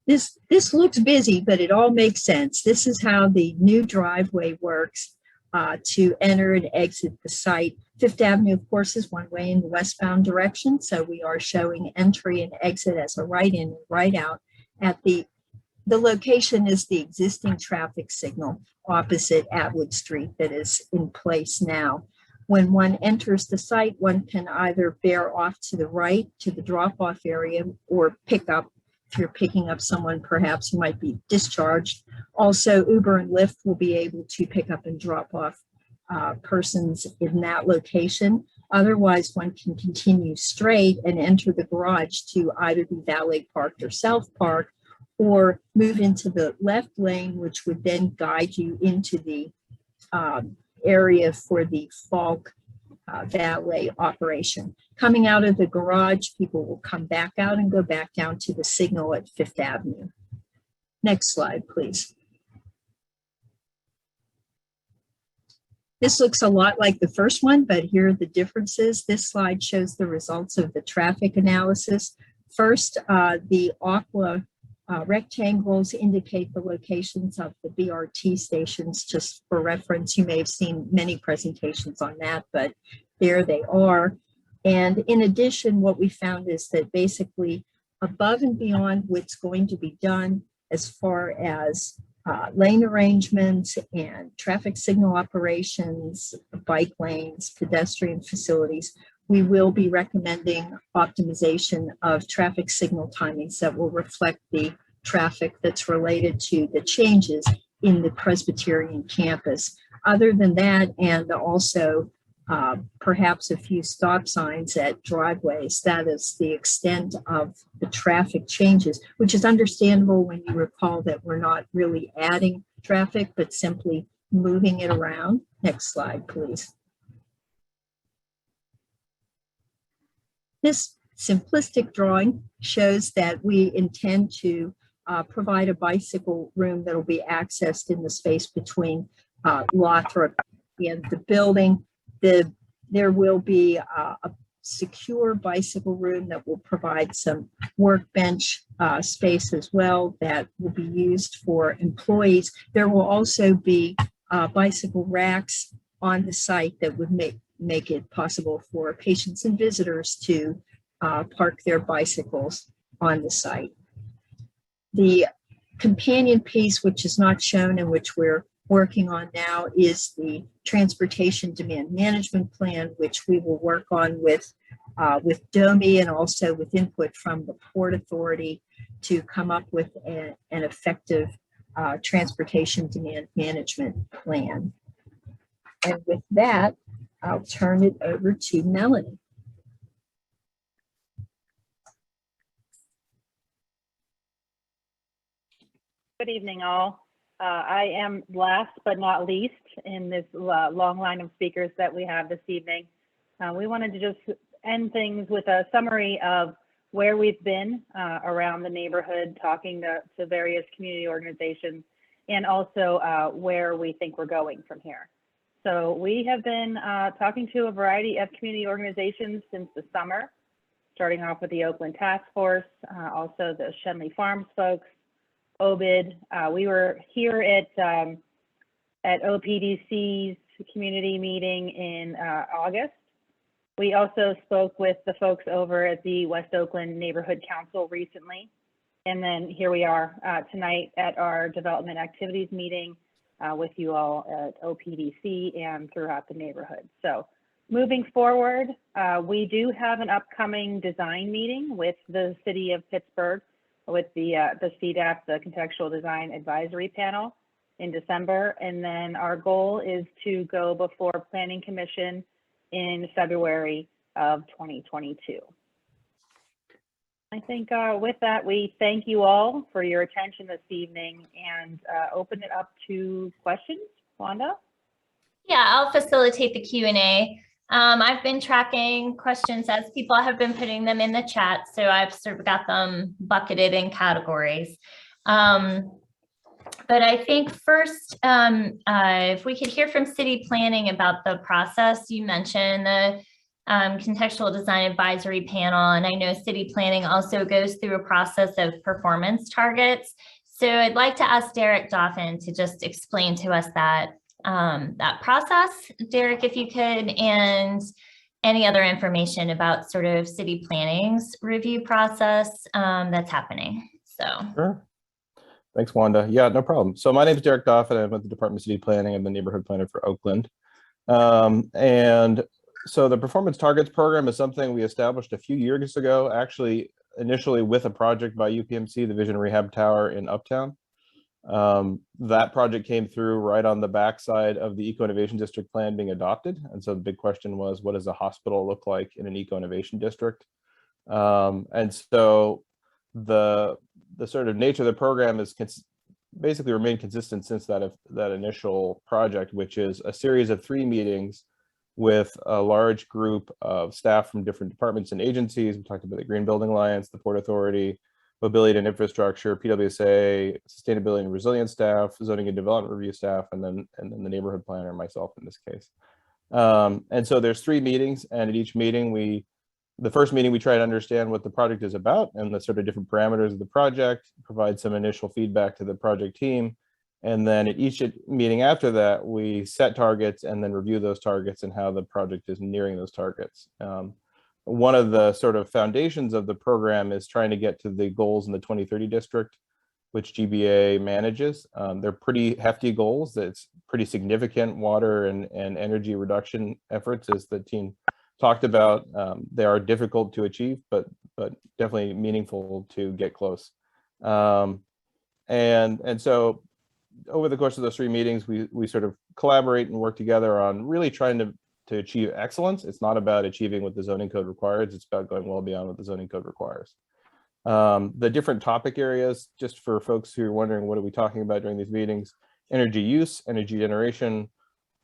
This looks busy, but it all makes sense. This is how the new driveway works to enter and exit the site. 5th Avenue, of course, is one way in the westbound direction, so we are showing entry and exit as a right in and right out. At the location is the existing traffic signal opposite Atwood Street that is in place now. When one enters the site, one can either bear off to the right to the drop-off area, or pick up, if you're picking up someone perhaps who might be discharged. Also, Uber and Lyft will be able to pick up and drop off persons in that location. Otherwise, one can continue straight and enter the garage to either be valet parked or self-parked, or move into the left lane, which would then guide you into the area for the Falk valet operation. Coming out of the garage, people will come back out and go back down to the signal at Fifth Avenue. Next slide, please. This looks a lot like the first one, but here are the differences. This slide shows the results of the traffic analysis. First, the aqua rectangles indicate the locations of the BRT stations. Just for reference, you may have seen many presentations on that, but there they are. And in addition, what we found is that basically above and beyond what's going to be done as far as lane arrangements and traffic signal operations, bike lanes, pedestrian facilities, we will be recommending optimization of traffic signal timings that will reflect the traffic that's related to the changes in the Presbyterian campus. Other than that, and also perhaps a few stop signs at driveways, that is the extent of the traffic changes, which is understandable when you recall that we're not really adding traffic, but simply moving it around. Next slide, please. This simplistic drawing shows that we intend to provide a bicycle room that will be accessed in the space between Lothrop and the building. There will be a secure bicycle room that will provide some workbench space as well that will be used for employees. There will also be bicycle racks on the site that would make it possible for patients and visitors to park their bicycles on the site. The companion piece, which is not shown and which we're working on now, is the transportation demand management plan, which we will work on with DOMI and also with input from the Port Authority to come up with an effective transportation demand management plan. And with that, I'll turn it over to Melanie. Good evening, all. I am last but not least in this long line of speakers that we have this evening. We wanted to just end things with a summary of where we've been around the neighborhood, talking to various community organizations, and also where we think we're going from here. So we have been talking to a variety of community organizations since the summer, starting off with the Oakland Task Force, also the Shenley Farms folks, OBID. We were here at OPDC's community meeting in August. We also spoke with the folks over at the West Oakland Neighborhood Council recently. And then here we are tonight at our development activities meeting with you all at OPDC and throughout the neighborhood. So moving forward, we do have an upcoming design meeting with the city of Pittsburgh, with the CDAP, the Contextual Design Advisory Panel, in December. And then our goal is to go before Planning Commission in February of 2022. I think with that, we thank you all for your attention this evening and open it up to questions. Wanda? Yeah, I'll facilitate the Q&A. I've been tracking questions as people have been putting them in the chat, so I've sort of got them bucketed in categories. But I think first, if we could hear from city planning about the process. You mentioned the Contextual Design Advisory Panel, and I know city planning also goes through a process of performance targets. So I'd like to ask Derek Dauphin to just explain to us that process. Derek, if you could, and any other information about sort of city planning's review process that's happening. So. Sure. Thanks, Wanda. Yeah, no problem. So my name is Derek Dauphin. I'm with the Department of City Planning. I'm the neighborhood planner for Oakland. And so the performance targets program is something we established a few years ago, actually initially with a project by UPMC, the Vision Rehab Tower in Uptown. That project came through right on the backside of the Eco-Innovation District plan being adopted. And so the big question was, what does a hospital look like in an Eco-Innovation District? And so the sort of nature of the program is basically remained consistent since that initial project, which is a series of 3 meetings with a large group of staff from different departments and agencies. We talked about the Green Building Alliance, the Port Authority, Mobility and Infrastructure, PWSA, Sustainability and Resilience staff, Zoning and Development Review staff, and then the neighborhood planner, myself in this case. And so there's 3 meetings, and at each meeting, the first meeting we try to understand what the project is about and the sort of different parameters of the project, provide some initial feedback to the project team. And then at each meeting after that, we set targets and then review those targets and how the project is nearing those targets. One of the sort of foundations of the program is trying to get to the goals in the 2030 district, which GBA manages. They're pretty hefty goals. It's pretty significant water and energy reduction efforts, as the team talked about. They are difficult to achieve, but definitely meaningful to get close. And so over the course of those 3 meetings, we sort of collaborate and work together on really trying to achieve excellence. It's not about achieving what the zoning code requires. It's about going well beyond what the zoning code requires. The different topic areas, just for folks who are wondering, what are we talking about during these meetings? Energy use, energy generation,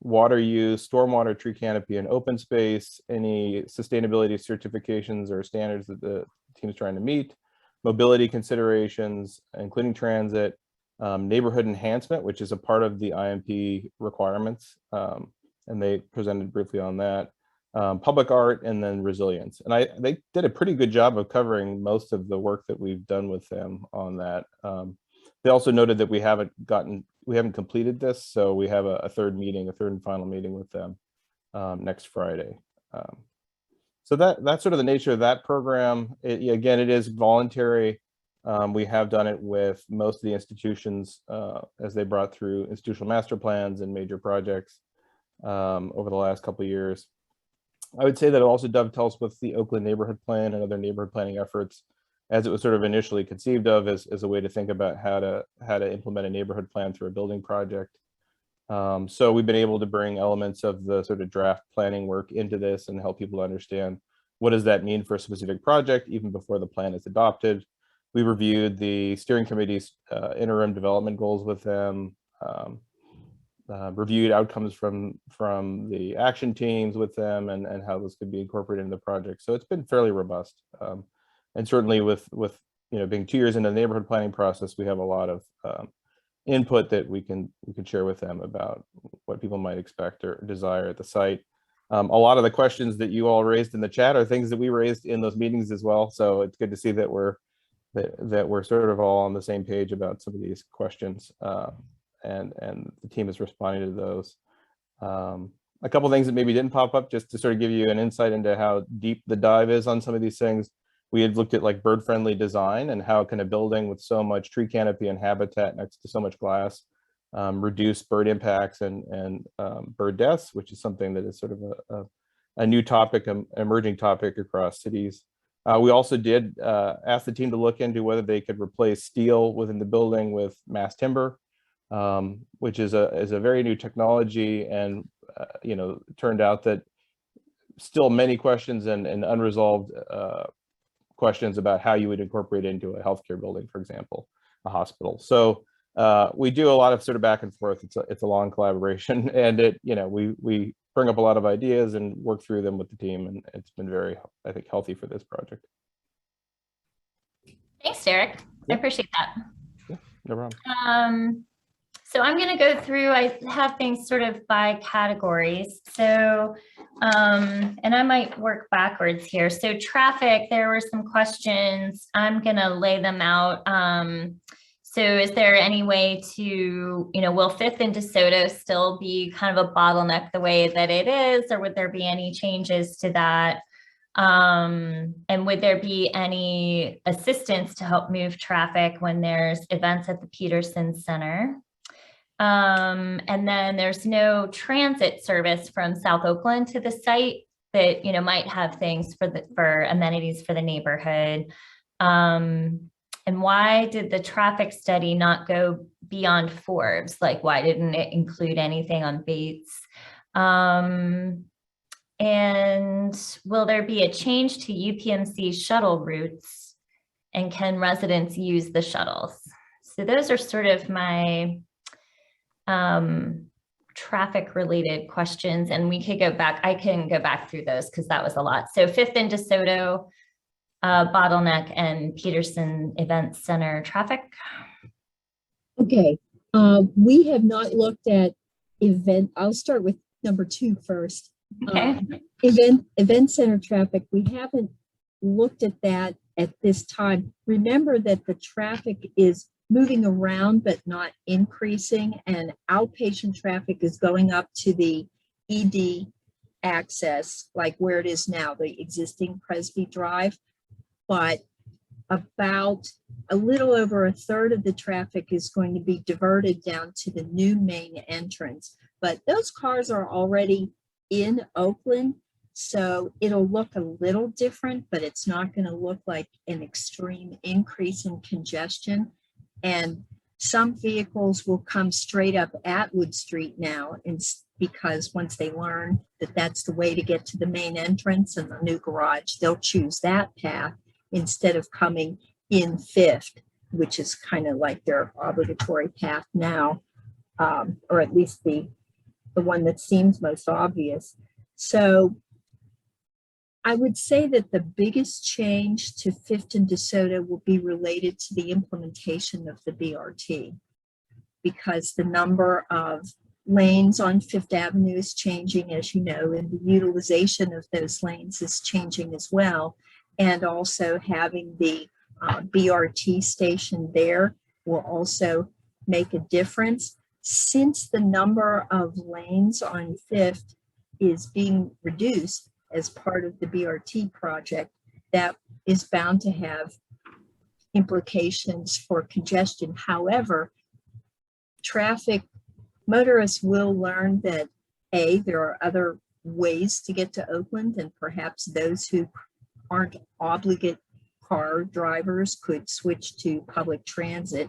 water use, stormwater, tree canopy, and open space, any sustainability certifications or standards that the team is trying to meet, mobility considerations, including transit, neighborhood enhancement, which is a part of the IMP requirements, and they presented briefly on that, public art, and then resilience. And they did a pretty good job of covering most of the work that we've done with them on that. They also noted that we haven't completed this, so we have a third and final meeting with them next Friday. So that's sort of the nature of that program. Again, it is voluntary. We have done it with most of the institutions as they brought through institutional master plans and major projects over the last couple of years. I would say that it also dovetails with the Oakland neighborhood plan and other neighborhood planning efforts, as it was sort of initially conceived of as a way to think about how to implement a neighborhood plan through a building project. So we've been able to bring elements of the sort of draft planning work into this and help people understand what does that mean for a specific project even before the plan is adopted. We reviewed the steering committee's interim development goals with them, reviewed outcomes from the action teams with them, and how this could be incorporated into the project. So it's been fairly robust. And certainly with being 2 years into the neighborhood planning process, we have a lot of input that we can share with them about what people might expect or desire at the site. A lot of the questions that you all raised in the chat are things that we raised in those meetings as well. So it's good to see that we're sort of all on the same page about some of these questions, and the team is responding to those. A couple of things that maybe didn't pop up, just to sort of give you an insight into how deep the dive is on some of these things. We had looked at like bird-friendly design and how can a building with so much tree canopy and habitat next to so much glass reduce bird impacts and bird deaths, which is something that is sort of a new topic, emerging topic across cities. We also did ask the team to look into whether they could replace steel within the building with mass timber, which is a very new technology, and turned out that still many questions and unresolved questions about how you would incorporate it into a healthcare building, for example, a hospital. So we do a lot of sort of back and forth. It's a long collaboration, and we bring up a lot of ideas and work through them with the team, and it's been very, I think, healthy for this project. Thanks, Derek. I appreciate that. Yeah, no problem. So I'm going to go through, I have things sort of by categories. So, and I might work backwards here. So traffic, there were some questions. I'm going to lay them out. So is there any way to, will 5th and DeSoto still be kind of a bottleneck the way that it is, or would there be any changes to that? And would there be any assistance to help move traffic when there's events at the Peterson Center? And then there's no transit service from South Oakland to the site that, might have things for amenities for the neighborhood. And why did the traffic study not go beyond Forbes? Like, why didn't it include anything on Bates? And will there be a change to UPMC shuttle routes? And can residents use the shuttles? So those are sort of my traffic related questions, and we could go back. I can go back through those because that was a lot. So 5th and DeSoto, bottleneck, and Peterson Event Center traffic. Okay, we have not looked at event. I'll start with number 2 first. Okay. Event center traffic. We haven't looked at that at this time. Remember that the traffic is moving around but not increasing, and outpatient traffic is going up to the ED access, like where it is now, the existing Presby Drive. But about a little over a third of the traffic is going to be diverted down to the new main entrance. But those cars are already in Oakland, so it'll look a little different, but it's not going to look like an extreme increase in congestion. And some vehicles will come straight up Atwood Street now, and because once they learn that that's the way to get to the main entrance and the new garage, they'll choose that path instead of coming in 5th, which is kind of like their obligatory path now, or at least the one that seems most obvious. So I would say that the biggest change to 5th and DeSoto will be related to the implementation of the BRT, because the number of lanes on 5th Avenue is changing, as you know, and the utilization of those lanes is changing as well. And also having the BRT station there will also make a difference. Since the number of lanes on 5th is being reduced as part of the BRT project, that is bound to have implications for congestion. However, motorists will learn that there are other ways to get to Oakland, and perhaps those who aren't obligate car drivers could switch to public transit.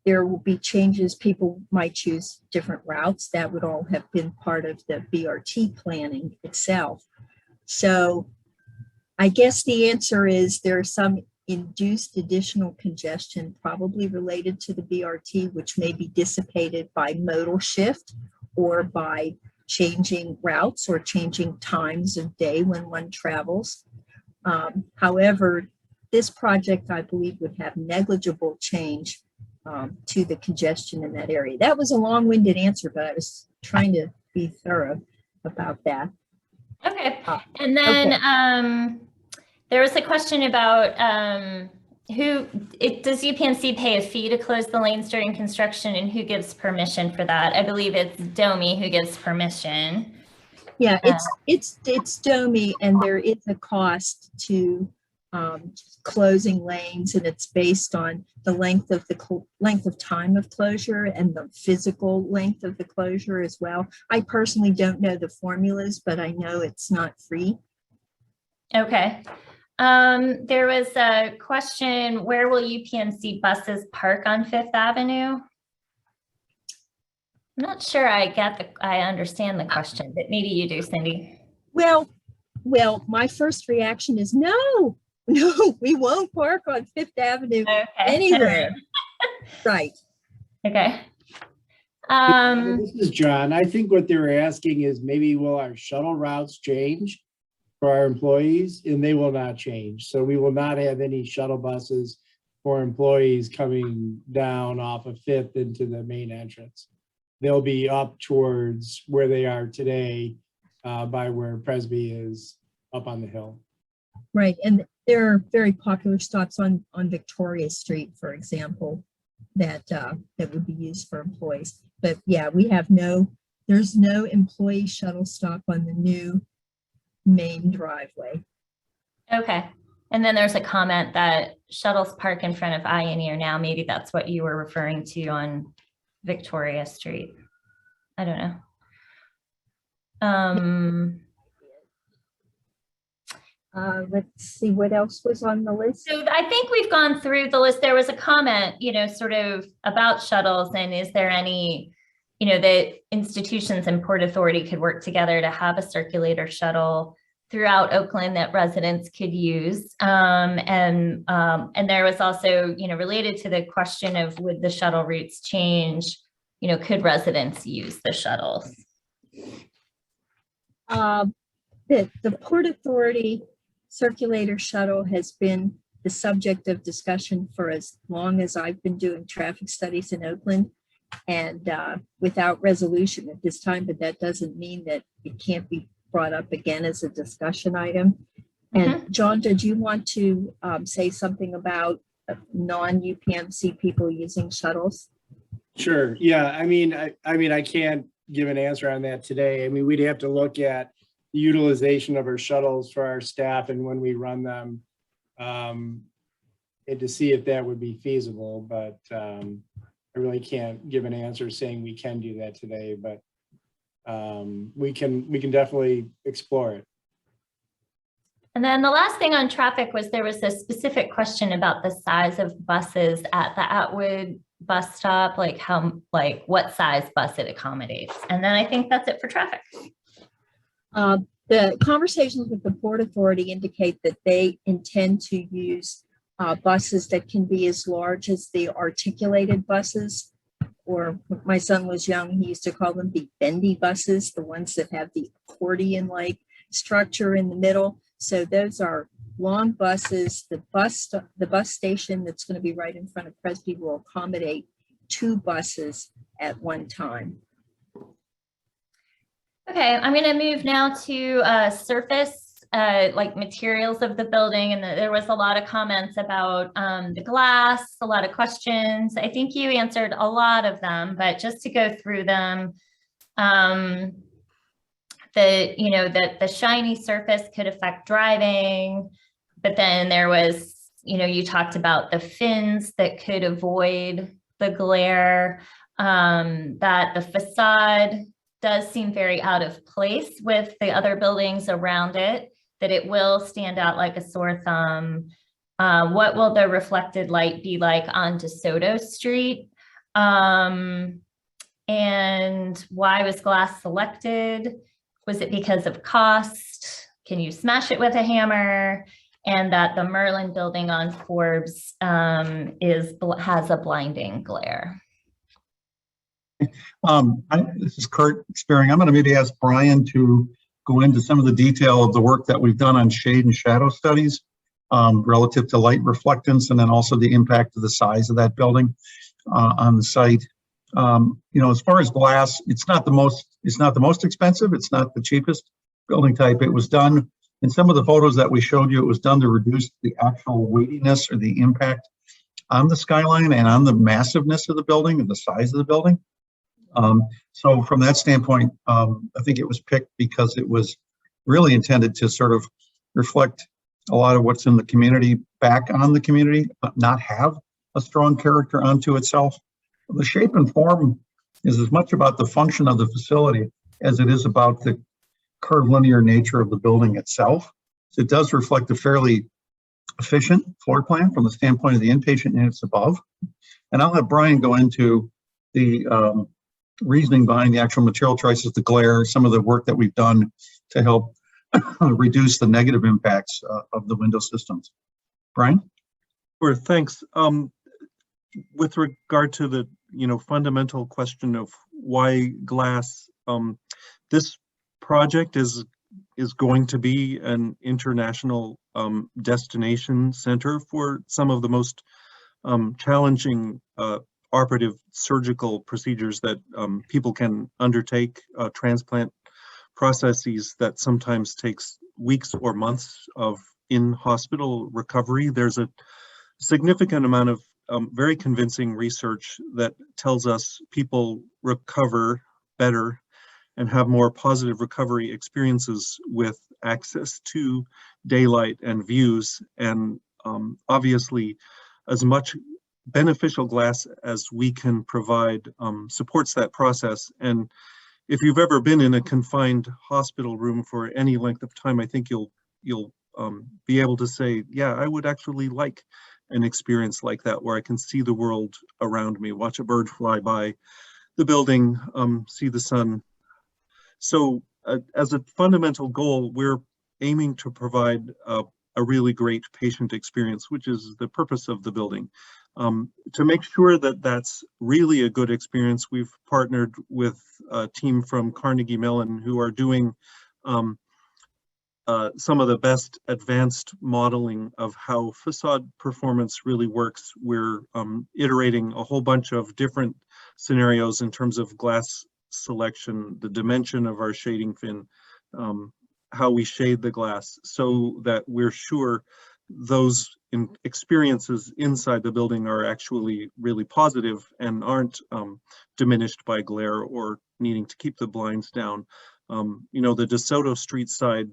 There will be changes. People might choose different routes. That would all have been part of the BRT planning itself. So I guess the answer is there's some induced additional congestion probably related to the BRT, which may be dissipated by modal shift or by changing routes or changing times of day when one travels. However, this project, I believe, would have negligible change to the congestion in that area. That was a long-winded answer, but I was trying to be thorough about that. Okay. And then there was a question about does UPMC pay a fee to close the lanes during construction, and who gives permission for that? I believe it's DOMI who gives permission. Yeah, it's DOMI, and there is a cost to closing lanes, and it's based on the length of time of closure and the physical length of the closure as well. I personally don't know the formulas, but I know it's not free. Okay. There was a question, where will UPMC buses park on 5th Avenue? I'm not sure I understand the question, but maybe you do, Cindy. Well, my first reaction is no, we won't park on 5th Avenue anywhere. Right. Okay. This is John. I think what they were asking is maybe will our shuttle routes change for our employees? And they will not change. So we will not have any shuttle buses for employees coming down off of 5th into the main entrance. They'll be up towards where they are today by where Presby is up on the hill. Right, and there are very popular stops on Victoria Street, for example, that would be used for employees. But yeah, there's no employee shuttle stop on the new main driveway. Okay. And then there's a comment that shuttles park in front of Ioneer now. Maybe that's what you were referring to on Victoria Street. I don't know. Let's see what else was on the list. So I think we've gone through the list. There was a comment, sort of about shuttles, and is there any, that institutions and Port Authority could work together to have a circulator shuttle throughout Oakland that residents could use. And there was also, related to the question of would the shuttle routes change, could residents use the shuttles? The Port Authority circulator shuttle has been the subject of discussion for as long as I've been doing traffic studies in Oakland, and without resolution at this time, but that doesn't mean that it can't be brought up again as a discussion item. And John, did you want to say something about non-UPMC people using shuttles? Sure. Yeah. I mean, I can't give an answer on that today. I mean, we'd have to look at the utilization of our shuttles for our staff and when we run them, and to see if that would be feasible. But I really can't give an answer saying we can do that today. But we can definitely explore it. And then the last thing on traffic was there was a specific question about the size of buses at the Atwood bus stop, like what size bus it accommodates. And then I think that's it for traffic. The conversations with the Port Authority indicate that they intend to use buses that can be as large as the articulated buses, or when my son was young, he used to call them the bendy buses, the ones that have the accordion-like structure in the middle. So those are long buses. The bus station that's going to be right in front of Presby will accommodate 2 buses at one time. Okay, I'm going to move now to surface, like materials of the building. And there was a lot of comments about the glass, a lot of questions. I think you answered a lot of them, but just to go through them, that the shiny surface could affect driving, but then there was, you talked about the fins that could avoid the glare, that the facade does seem very out of place with the other buildings around it, that it will stand out like a sore thumb. What will the reflected light be like on DeSoto Street? And why was glass selected? Was it because of cost? Can you smash it with a hammer? And that the Merlin building on Forbes has a blinding glare. This is Kurt Spearing. I'm going to maybe ask Brian to go into some of the detail of the work that we've done on shade and shadow studies relative to light reflectance, and then also the impact of the size of that building on the site. As far as glass, it's not the most expensive. It's not the cheapest building type. It was done in some of the photos that we showed you. It was done to reduce the actual weightiness or the impact on the skyline and on the massiveness of the building and the size of the building. So from that standpoint, I think it was picked because it was really intended to sort of reflect a lot of what's in the community back on the community, but not have a strong character onto itself. The shape and form is as much about the function of the facility as it is about the curvilinear nature of the building itself. So it does reflect a fairly efficient floor plan from the standpoint of the inpatient units above. And I'll have Brian go into the reasoning behind the actual material choices, the glare, some of the work that we've done to help reduce the negative impacts of the window systems. Brian? Sure, thanks. With regard to the fundamental question of why glass, this project is going to be an international destination center for some of the most challenging operative surgical procedures that people can undertake, transplant processes that sometimes takes weeks or months of in-hospital recovery. There's a significant amount of very convincing research that tells us people recover better and have more positive recovery experiences with access to daylight and views. And obviously, as much beneficial glass as we can provide supports that process. And if you've ever been in a confined hospital room for any length of time, I think you'll be able to say, yeah, I would actually like an experience like that, where I can see the world around me, watch a bird fly by the building, see the sun. So as a fundamental goal, we're aiming to provide a really great patient experience, which is the purpose of the building. To make sure that that's really a good experience, we've partnered with a team from Carnegie Mellon who are doing some of the best advanced modeling of how facade performance really works. We're iterating a whole bunch of different scenarios in terms of glass selection, the dimension of our shading fin, how we shade the glass, so that we're sure those experiences inside the building are actually really positive and aren't diminished by glare or needing to keep the blinds down. You know, the DeSoto Street side,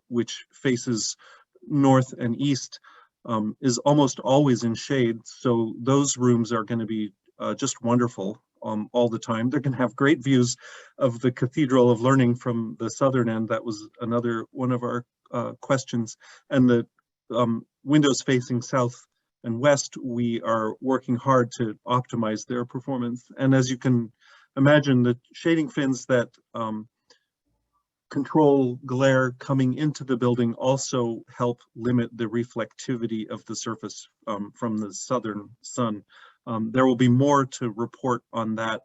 which faces north and east, is almost always in shade. So those rooms are going to be just wonderful all the time. They're going to have great views of the Cathedral of Learning from the southern end. That was another one of our questions. And the windows facing south and west, we are working hard to optimize their performance. And as you can imagine, the shading fins that control glare coming into the building also help limit the reflectivity of the surface from the southern sun. There will be more to report on that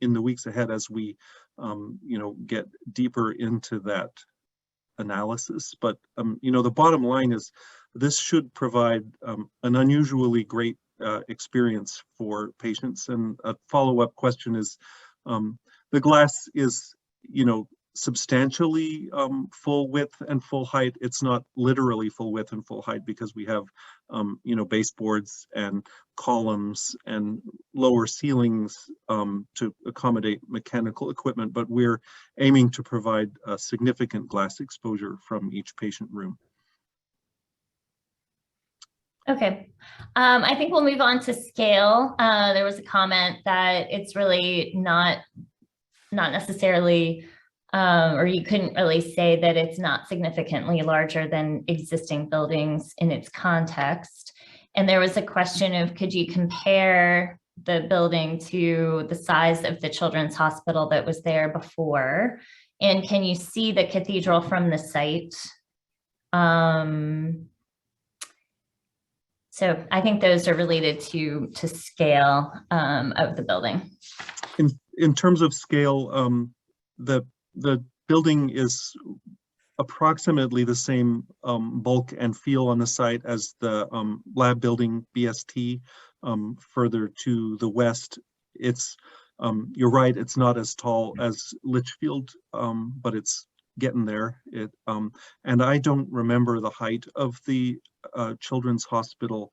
in the weeks ahead as we you know, get deeper into that analysis. But you know, the bottom line is this should provide an unusually great experience for patients. And a follow-up question is, the glass is, you know, substantially full width and full height. It's not literally full width and full height because we have you know, baseboards and columns and lower ceilings to accommodate mechanical equipment, but we're aiming to provide a significant glass exposure from each patient room. Okay, I think we'll move on to scale. There was a comment that it's really not necessarily, or you couldn't really say that it's not significantly larger than existing buildings in its context. And there was a question of, could you compare the building to the size of the children's hospital that was there before? And can you see the cathedral from the site? So I think those are related to scale of the building. In terms of scale, the building is approximately the same bulk and feel on the site as the lab building BST. Further to the west, it's you're right, it's not as tall as Litchfield, but it's getting there. And I don't remember the height of the children's hospital,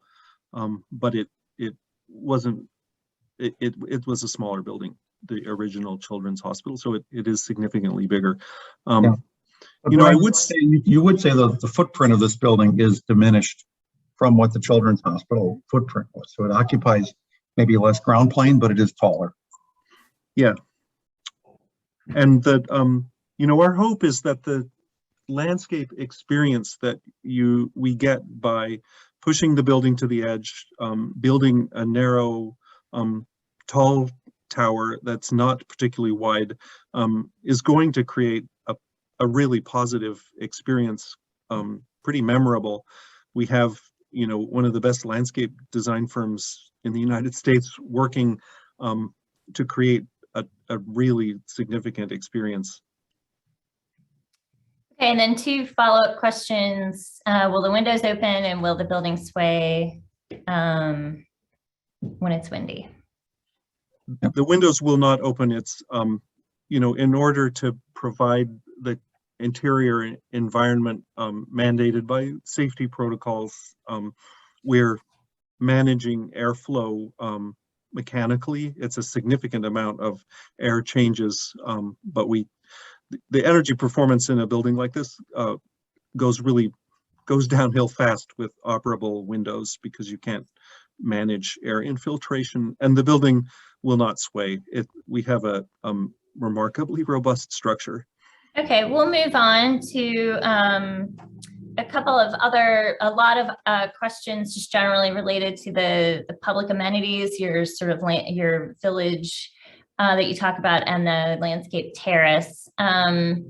but it was a smaller building, the original children's hospital, so it is significantly bigger. Yeah. You know, I would say you would say that the footprint of this building is diminished from what the children's hospital footprint was. So it occupies maybe less ground plane, but it is taller. Yeah. And that you know, our hope is that the landscape experience that we get by pushing the building to the edge, building a narrow, tall tower that's not particularly wide, is going to create a really positive experience, pretty memorable. We have, you know, one of the best landscape design firms in the United States working to create a really significant experience. Okay, and then two follow-up questions. Will the windows open and will the building sway when it's windy? The windows will not open. It's, you know, in order to provide the interior environment mandated by safety protocols, we're managing airflow mechanically. It's a significant amount of air changes, but the energy performance in a building like this goes downhill fast with operable windows because you can't manage air infiltration, and the building will not sway. We have a remarkably robust structure. Okay, we'll move on to a lot of questions just generally related to the public amenities, your sort of your village that you talk about, and the landscape terrace. And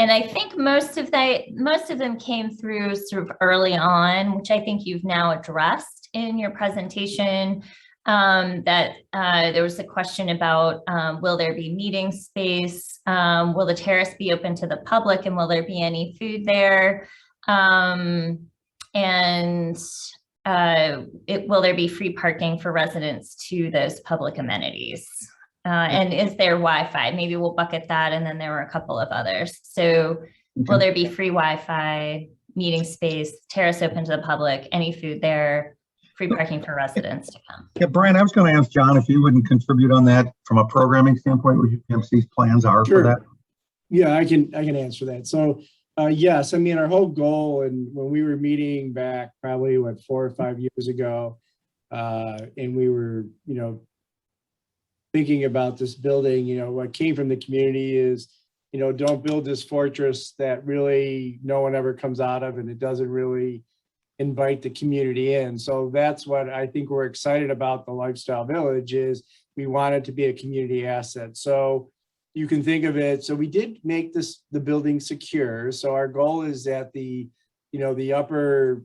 And I think most of them came through sort of early on, which I think you've now addressed in your presentation. That there was a question about will there be meeting space? Will the terrace be open to the public, and will there be any food there? Will there be free parking for residents to those public amenities? And is there Wi-Fi? Maybe we'll bucket that, and then there were a couple of others. So will there be free Wi-Fi, meeting space, terrace open to the public, any food there, free parking for residents to come? Yeah, Brian, I was going to ask John if you wouldn't contribute on that from a programming standpoint, what UPMC's plans are for that. Yeah, I can answer that. So yes, I mean, our whole goal, and when we were meeting back probably 4 or 5 years ago, and we were, thinking about this building, what came from the community is, don't build this fortress that really no one ever comes out of, and it doesn't really invite the community in. So that's what I think we're excited about the Lifestyle Village is we want it to be a community asset. So you can think of it, so we did make the building secure. So our goal is that the upper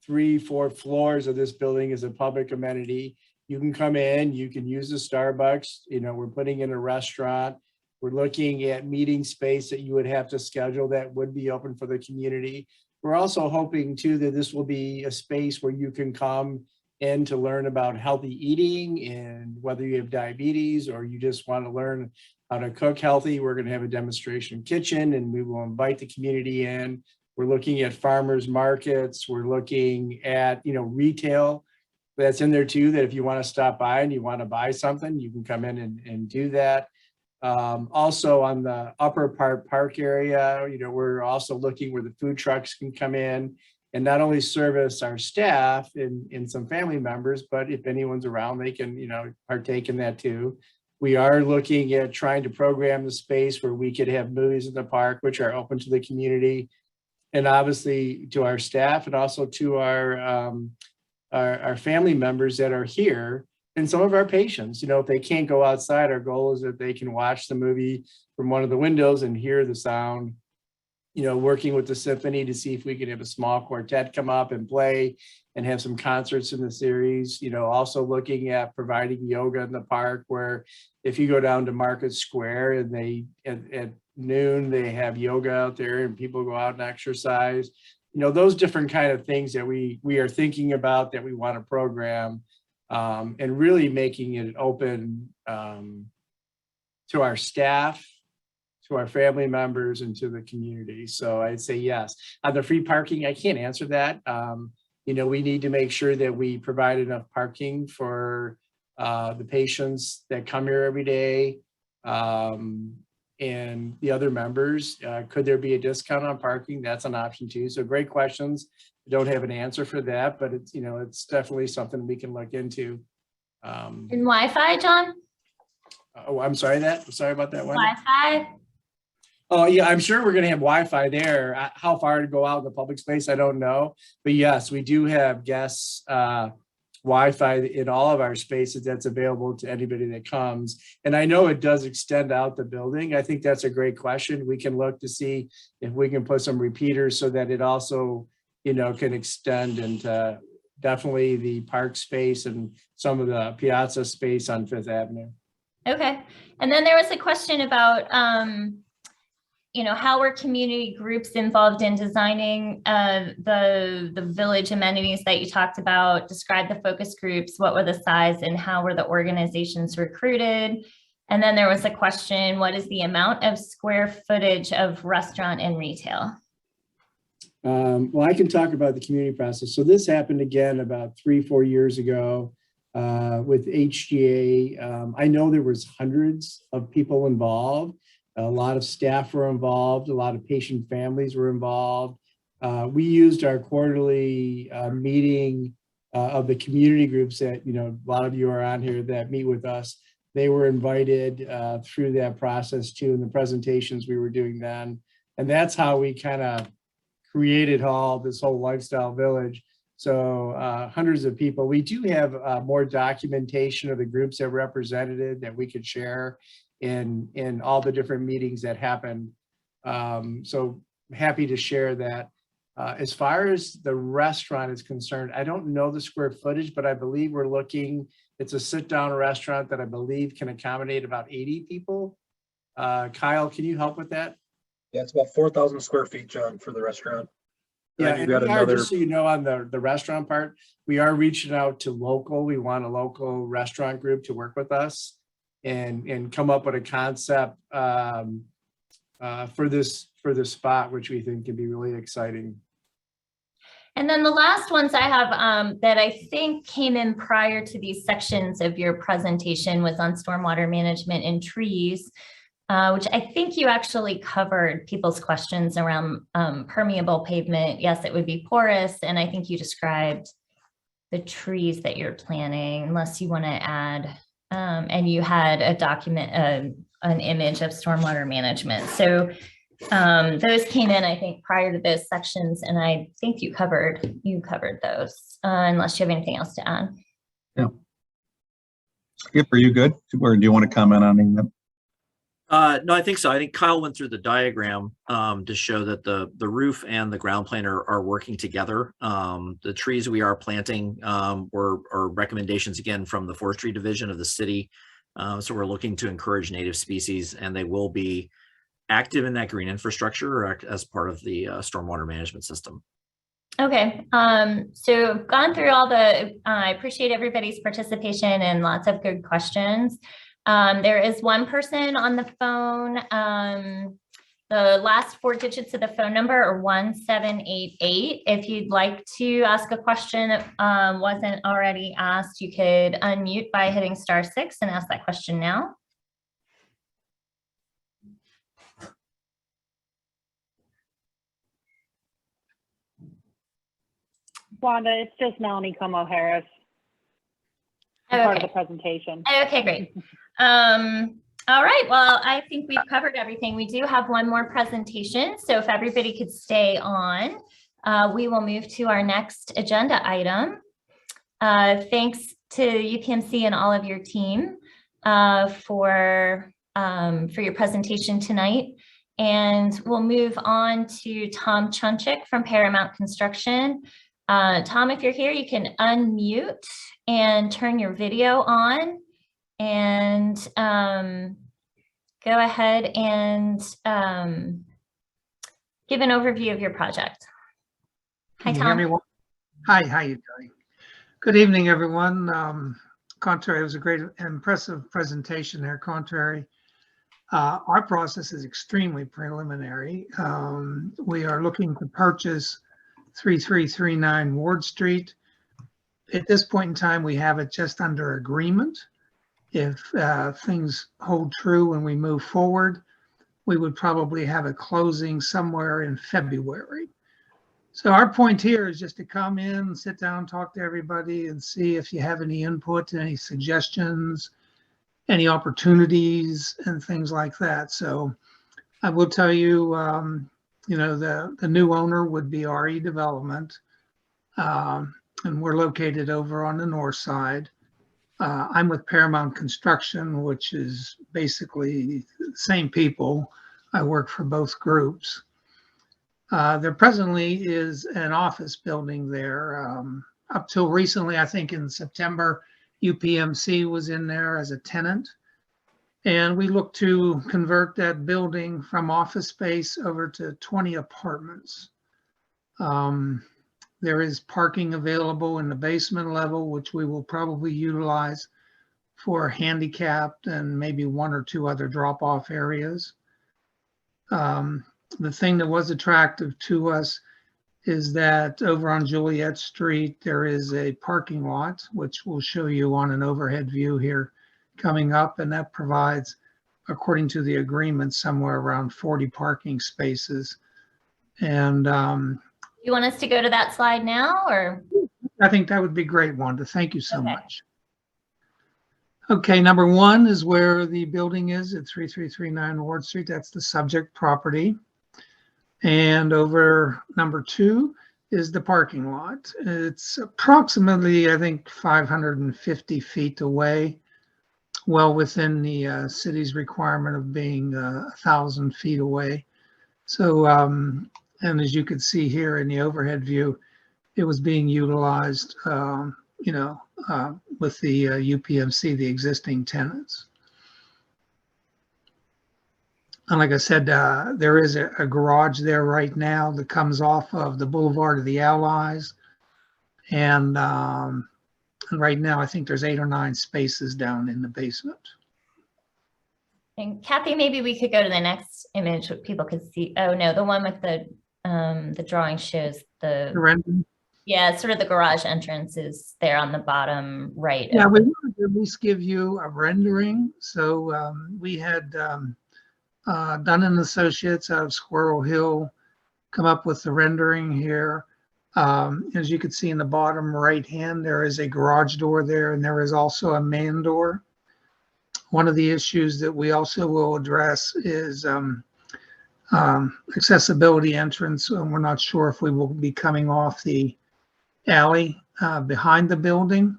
3-4 floors of this building is a public amenity. You can come in, you can use the Starbucks, we're putting in a restaurant. We're looking at meeting space that you would have to schedule that would be open for the community. We're also hoping too that this will be a space where you can come in to learn about healthy eating, and whether you have diabetes or you just want to learn how to cook healthy, we're going to have a demonstration kitchen, and we will invite the community in. We're looking at farmers markets. We're looking at, retail that's in there too, that if you want to stop by and you want to buy something, you can come in and do that. Also on the upper park area, we're also looking where the food trucks can come in and not only service our staff and some family members, but if anyone's around, they can, partake in that too. We are looking at trying to program the space where we could have movies in the park, which are open to the community, and obviously to our staff, and also to our family members that are here, and some of our patients. If they can't go outside, our goal is that they can watch the movie from one of the windows and hear the sound. Working with the symphony to see if we could have a small quartet come up and play and have some concerts in the series. Also looking at providing yoga in the park, where if you go down to Market Square and at noon, they have yoga out there and people go out and exercise. Those different kind of things that we are thinking about that we want to program, and really making it open to our staff, to our family members, and to the community. So I'd say yes. On the free parking, I can't answer that. We need to make sure that we provide enough parking for the patients that come here every day, and the other members. Could there be a discount on parking? That's an option too. So great questions. I don't have an answer for that, but it's definitely something we can look into. And Wi-Fi, John? Oh, I'm sorry about that one. Wi-Fi? Oh yeah, I'm sure we're going to have Wi-Fi there. How far to go out in the public space, I don't know. But yes, we do have guests Wi-Fi in all of our spaces that's available to anybody that comes. And I know it does extend out the building. I think that's a great question. We can look to see if we can put some repeaters so that it also, can extend into definitely the park space and some of the piazza space on Fifth Avenue. Okay. And then there was a question about, how were community groups involved in designing the village amenities that you talked about? Describe the focus groups, what were the size, and how were the organizations recruited? And then there was a question, what is the amount of square footage of restaurant and retail? Well, I can talk about the community process. So this happened again about 3-4 years ago with HGA. I know there was hundreds of people involved. A lot of staff were involved. A lot of patient families were involved. We used our quarterly meeting of the community groups that, a lot of you are on here that meet with us. They were invited through that process too, in the presentations we were doing then. And that's how we kind of created this whole lifestyle village. So hundreds of people. We do have more documentation of the groups that represented that we could share in all the different meetings that happened. So happy to share that. As far as the restaurant is concerned, I don't know the square footage, but I believe we're looking, it's a sit-down restaurant that I believe can accommodate about 80 people. Kyle, can you help with that? Yeah, it's about 4,000 square feet, John, for the restaurant. And Yeah, then you've and got we are, another, just so you know, on the restaurant part, we are reaching out to local. We want a local restaurant group to work with us and come up with a concept for this spot, which we think can be really exciting. And then the last ones I have that I think came in prior to these sections of your presentation was on stormwater management and trees, which I think you actually covered people's questions around permeable pavement. Yes, it would be porous. And I think you described the trees that you're planting, unless you want to add, and you had a document, an image of stormwater management. So those came in, I think, prior to those sections, and I think you covered those, unless you have anything else to add. Yeah. Skip, are you good? Or do you want to comment on anything? No, I think so. I think Kyle went through the diagram to show that the roof and the ground plane are working together. The trees we are planting are recommendations, again, from the forestry division of the city. So we're looking to encourage native species, and they will be active in that green infrastructure or as part of the stormwater management system. Okay, so I've gone through all the, I appreciate everybody's participation and lots of good questions. There is one person on the phone. The last 4 digits of the phone number are 1788. If you'd like to ask a question that wasn't already asked, you could unmute by hitting *6 and ask that question now. Wanda, it's just Melanie Como Harris. Part of the Okay. presentation. Okay, great. All right, well, I think we've covered everything. We do have one more presentation, so if everybody could stay on, we will move to our next agenda item. Thanks to UPMC and all of your team for your presentation tonight. And we'll move on to Tom Chunchik from Paramount Construction. Tom, if you're here, you can unmute and turn your video on and go ahead and give an overview of your project. Hi, Can you hear me? Tom. Hi, how you doing? Good evening, everyone. Contrary, it was a great, impressive presentation there, Contrary. Our process is extremely preliminary. We are looking to purchase 3339 Ward Street. At this point in time, we have it just under agreement. If things hold true and we move forward, we would probably have a closing somewhere in February. So our point here is just to come in, sit down, talk to everybody and see if you have any input, any suggestions, any opportunities and things like that. So I will tell you, you know, the new owner would be RE Development, and we're located over on the north side. I'm with Paramount Construction, which is basically the same people. I work for both groups. There presently is an office building there. Up till recently, I think in September, UPMC was in there as a tenant. And we look to convert that building from office space over to 20 apartments. There is parking available in the basement level, which we will probably utilize for handicapped and maybe 1 or 2 other drop-off areas. The thing that was attractive to us is that over on Juliet Street, there is a parking lot, which we'll show you on an overhead view here coming up, and that provides, according to the agreement, somewhere around 40 parking spaces. And You want us to go to that slide now, or? I think that would be great, Wanda. Thank you so much. Okay, number 1 is where the building is at 3339 Ward Street. That's the subject property. And over number 2 is the parking lot. It's approximately, I think, 550 feet away, well within the city's requirement of being 1,000 feet away. So, and as you can see here in the overhead view, it was being utilized, with the UPMC, the existing tenants. And like I said, there is a garage there right now that comes off of the Boulevard of the Allies. And right now, I think there's 8 or 9 spaces down in the basement. And Kathy, maybe we could go to the next image so people could see. Oh no, the one with the drawing shows the Rendering. yeah, sort of the garage entrance is there on the bottom right. Yeah, we wanted to at least give you a rendering. So we had Dunn and Associates out of Squirrel Hill come up with the rendering here. As you can see in the bottom right hand, there is a garage door there, and there is also a man door. One of the issues that we also will address is accessibility entrance. We're not sure if we will be coming off the alley behind the building,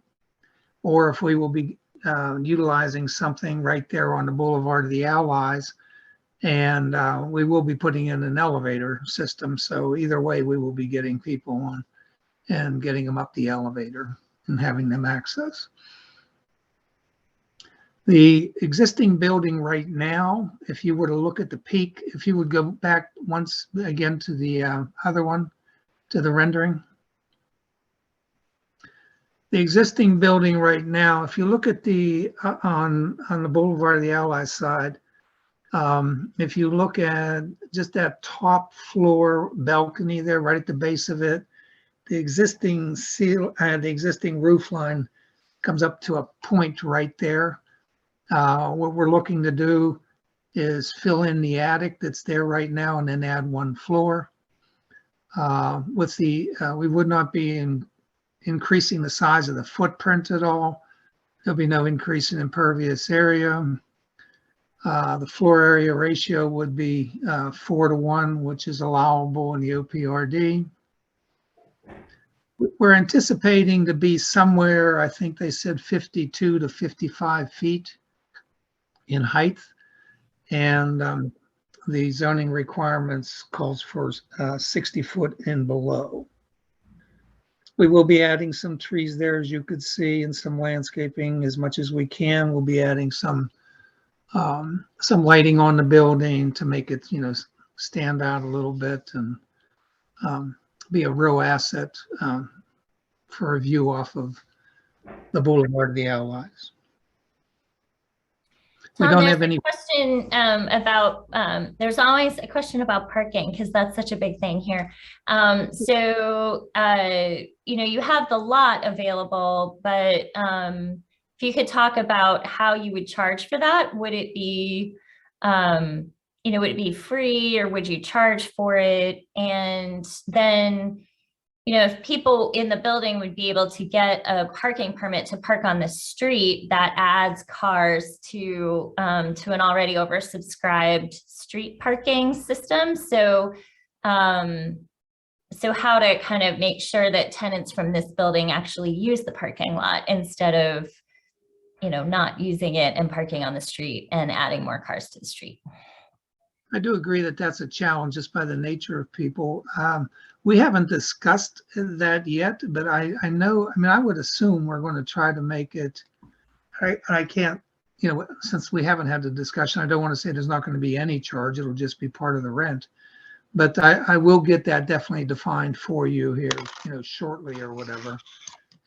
or if we will be utilizing something right there on the Boulevard of the Allies. And we will be putting in an elevator system. So either way, we will be getting people on and getting them up the elevator and having them access. The existing building right now, if you were to look at the peak, if you would go back once again to the other one, to the rendering. The existing building right now, if you look at the on the Boulevard of the Allies side, if you look at just that top floor balcony there, right at the base of it, the existing the existing roof line comes up to a point right there. What we're looking to do is fill in the attic that's there right now and then add 1 floor. We would not be increasing the size of the footprint at all. There'll be no increase in impervious area. The floor area ratio would be 4:1, which is allowable in the OPRD. We're anticipating to be somewhere, I think they said 52 to 55 feet in height. And the zoning requirements calls for 60 foot and below. We will be adding some trees there, as you could see, and some landscaping as much as we can. We'll be adding some lighting on the building to make it, stand out a little bit and be a real asset for a view off of the Boulevard of the Allies. We Tom, don't there's have any a question about, there's always a question about parking because that's such a big thing here. You have the lot available, but if you could talk about how you would charge for that, would it be, would it be free or would you charge for it? And then, if people in the building would be able to get a parking permit to park on the street, that adds cars to an already oversubscribed street parking system. So how to kind of make sure that tenants from this building actually use the parking lot instead of, not using it and parking on the street and adding more cars to the street. I do agree that that's a challenge just by the nature of people. We haven't discussed that yet, but I would assume we're going to try to make it, I can't, since we haven't had the discussion, I don't want to say there's not going to be any charge. It'll just be part of the rent. But I will get that definitely defined for you here, shortly or whatever.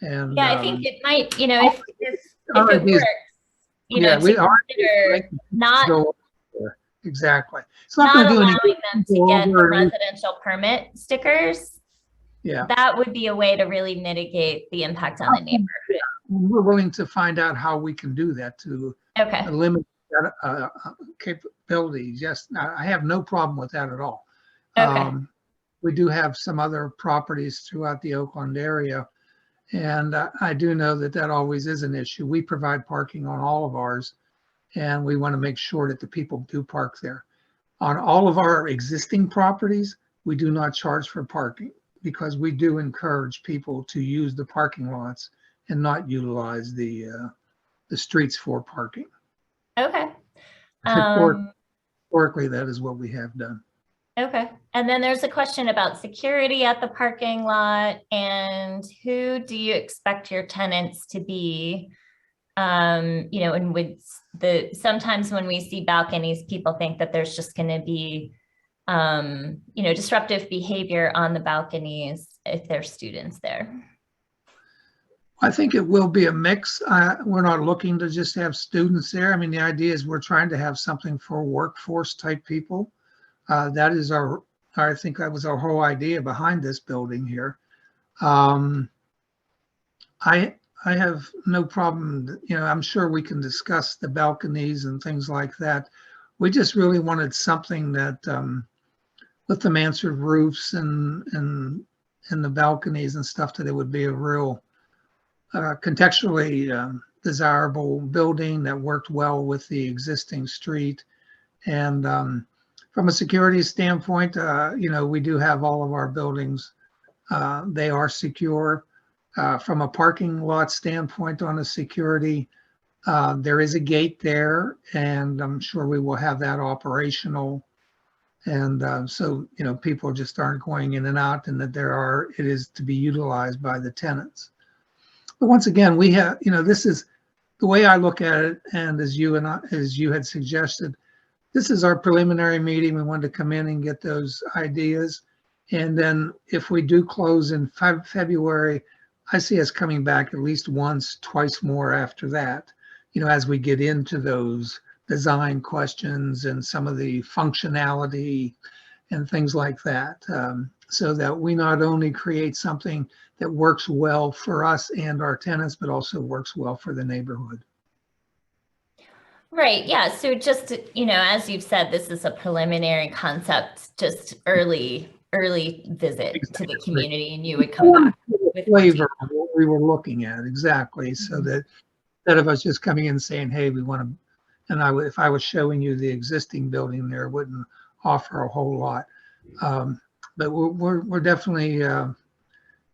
And yeah, I think it might, if it works, not exactly. It's not going to do allowing anything them to get the residential permit stickers. Yeah, that would be a way to really mitigate the impact on the neighborhood. We're willing to find out how we can do that to limit that capability. Yes, I have no problem with that at all. Okay. We do have some other properties throughout the Oakland area, and I do know that always is an issue. We provide parking on all of ours, and we want to make sure that the people do park there. On all of our existing properties, we do not charge for parking because we do encourage people to use the parking lots and not utilize the streets for parking. Okay. Historically, that is what we have done. Okay. And then there's a question about security at the parking lot, and who do you expect your tenants to be? You know, and with sometimes when we see balconies, people think that there's just going to be, you know, disruptive behavior on the balconies if there's students there. I think it will be a mix. We're not looking to just have students there. I mean, the idea is we're trying to have something for workforce type people. That is I think that was our whole idea behind this building here. I have no problem, you know, I'm sure we can discuss the balconies and things like that. We just really wanted something that with the mansard roofs and the balconies and stuff, that it would be a real contextually desirable building that worked well with the existing street. And from a security standpoint, you know, we do have all of our buildings, they are secure. From a parking lot standpoint on a security, there is a gate there, and I'm sure we will have that operational. And so, you know, people just aren't going in and out, and that it is to be utilized by the tenants. But once again, we have, you know, this is the way I look at it, and as you had suggested, this is our preliminary meeting. We wanted to come in and get those ideas. And then if we do close in February, I see us coming back at least once, twice more after that, you know, as we get into those design questions and some of the functionality and things like that, so that we not only create something that works well for us and our tenants, but also works well for the neighborhood. Right. Yeah. So just, you know, as you've said, this is a preliminary concept, just early visit to the community, and you would come back with flavor of what we were looking at, exactly. So that instead of us just coming in and saying, hey, we want to, and if I was showing you the existing building there, it wouldn't offer a whole lot. But we're definitely, you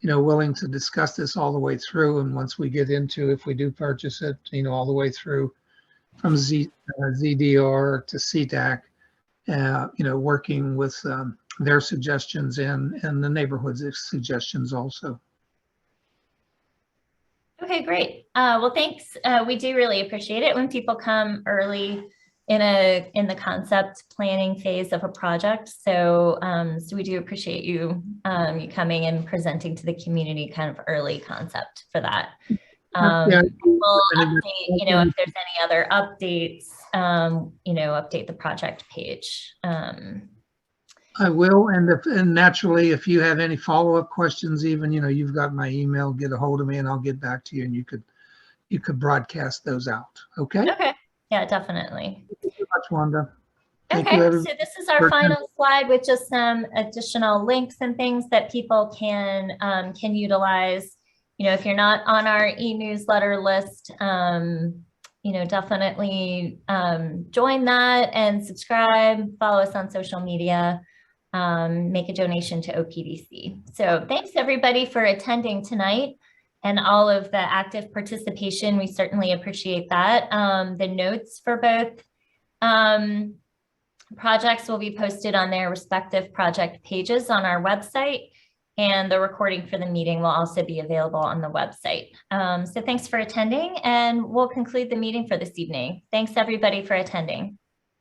know, willing to discuss this all the way through. And once we get into, if we do purchase it, you know, all the way through from ZDR to CTAC, you know, working with their suggestions and the neighborhood's suggestions also. Okay, great. Well, thanks. We do really appreciate it when people come early in the concept planning phase of a project. So, so we do appreciate you coming and presenting to the community kind of early concept for that. We'll update, you know, if there's any other updates, you know, update the project page. I will, and naturally, if you have any follow-up questions, even, you know, you've got my email, get a hold of me and I'll get back to you, and you could broadcast those out. Okay? Okay. Yeah, definitely. Thank you so much, Wanda. Thank Okay, you, so this is our final slide with just some additional links and things that people can utilize. You know, if you're not on our e-newsletter list, you know, definitely join that and subscribe, follow us on social media, make a donation to OPDC. So thanks everybody for attending tonight and all of the active participation. We certainly appreciate that. The notes for both projects will be posted on their respective project pages on our website, and the recording for the meeting will also be available on the website. So thanks for attending, and we'll conclude the meeting for this evening. Thanks everybody for attending.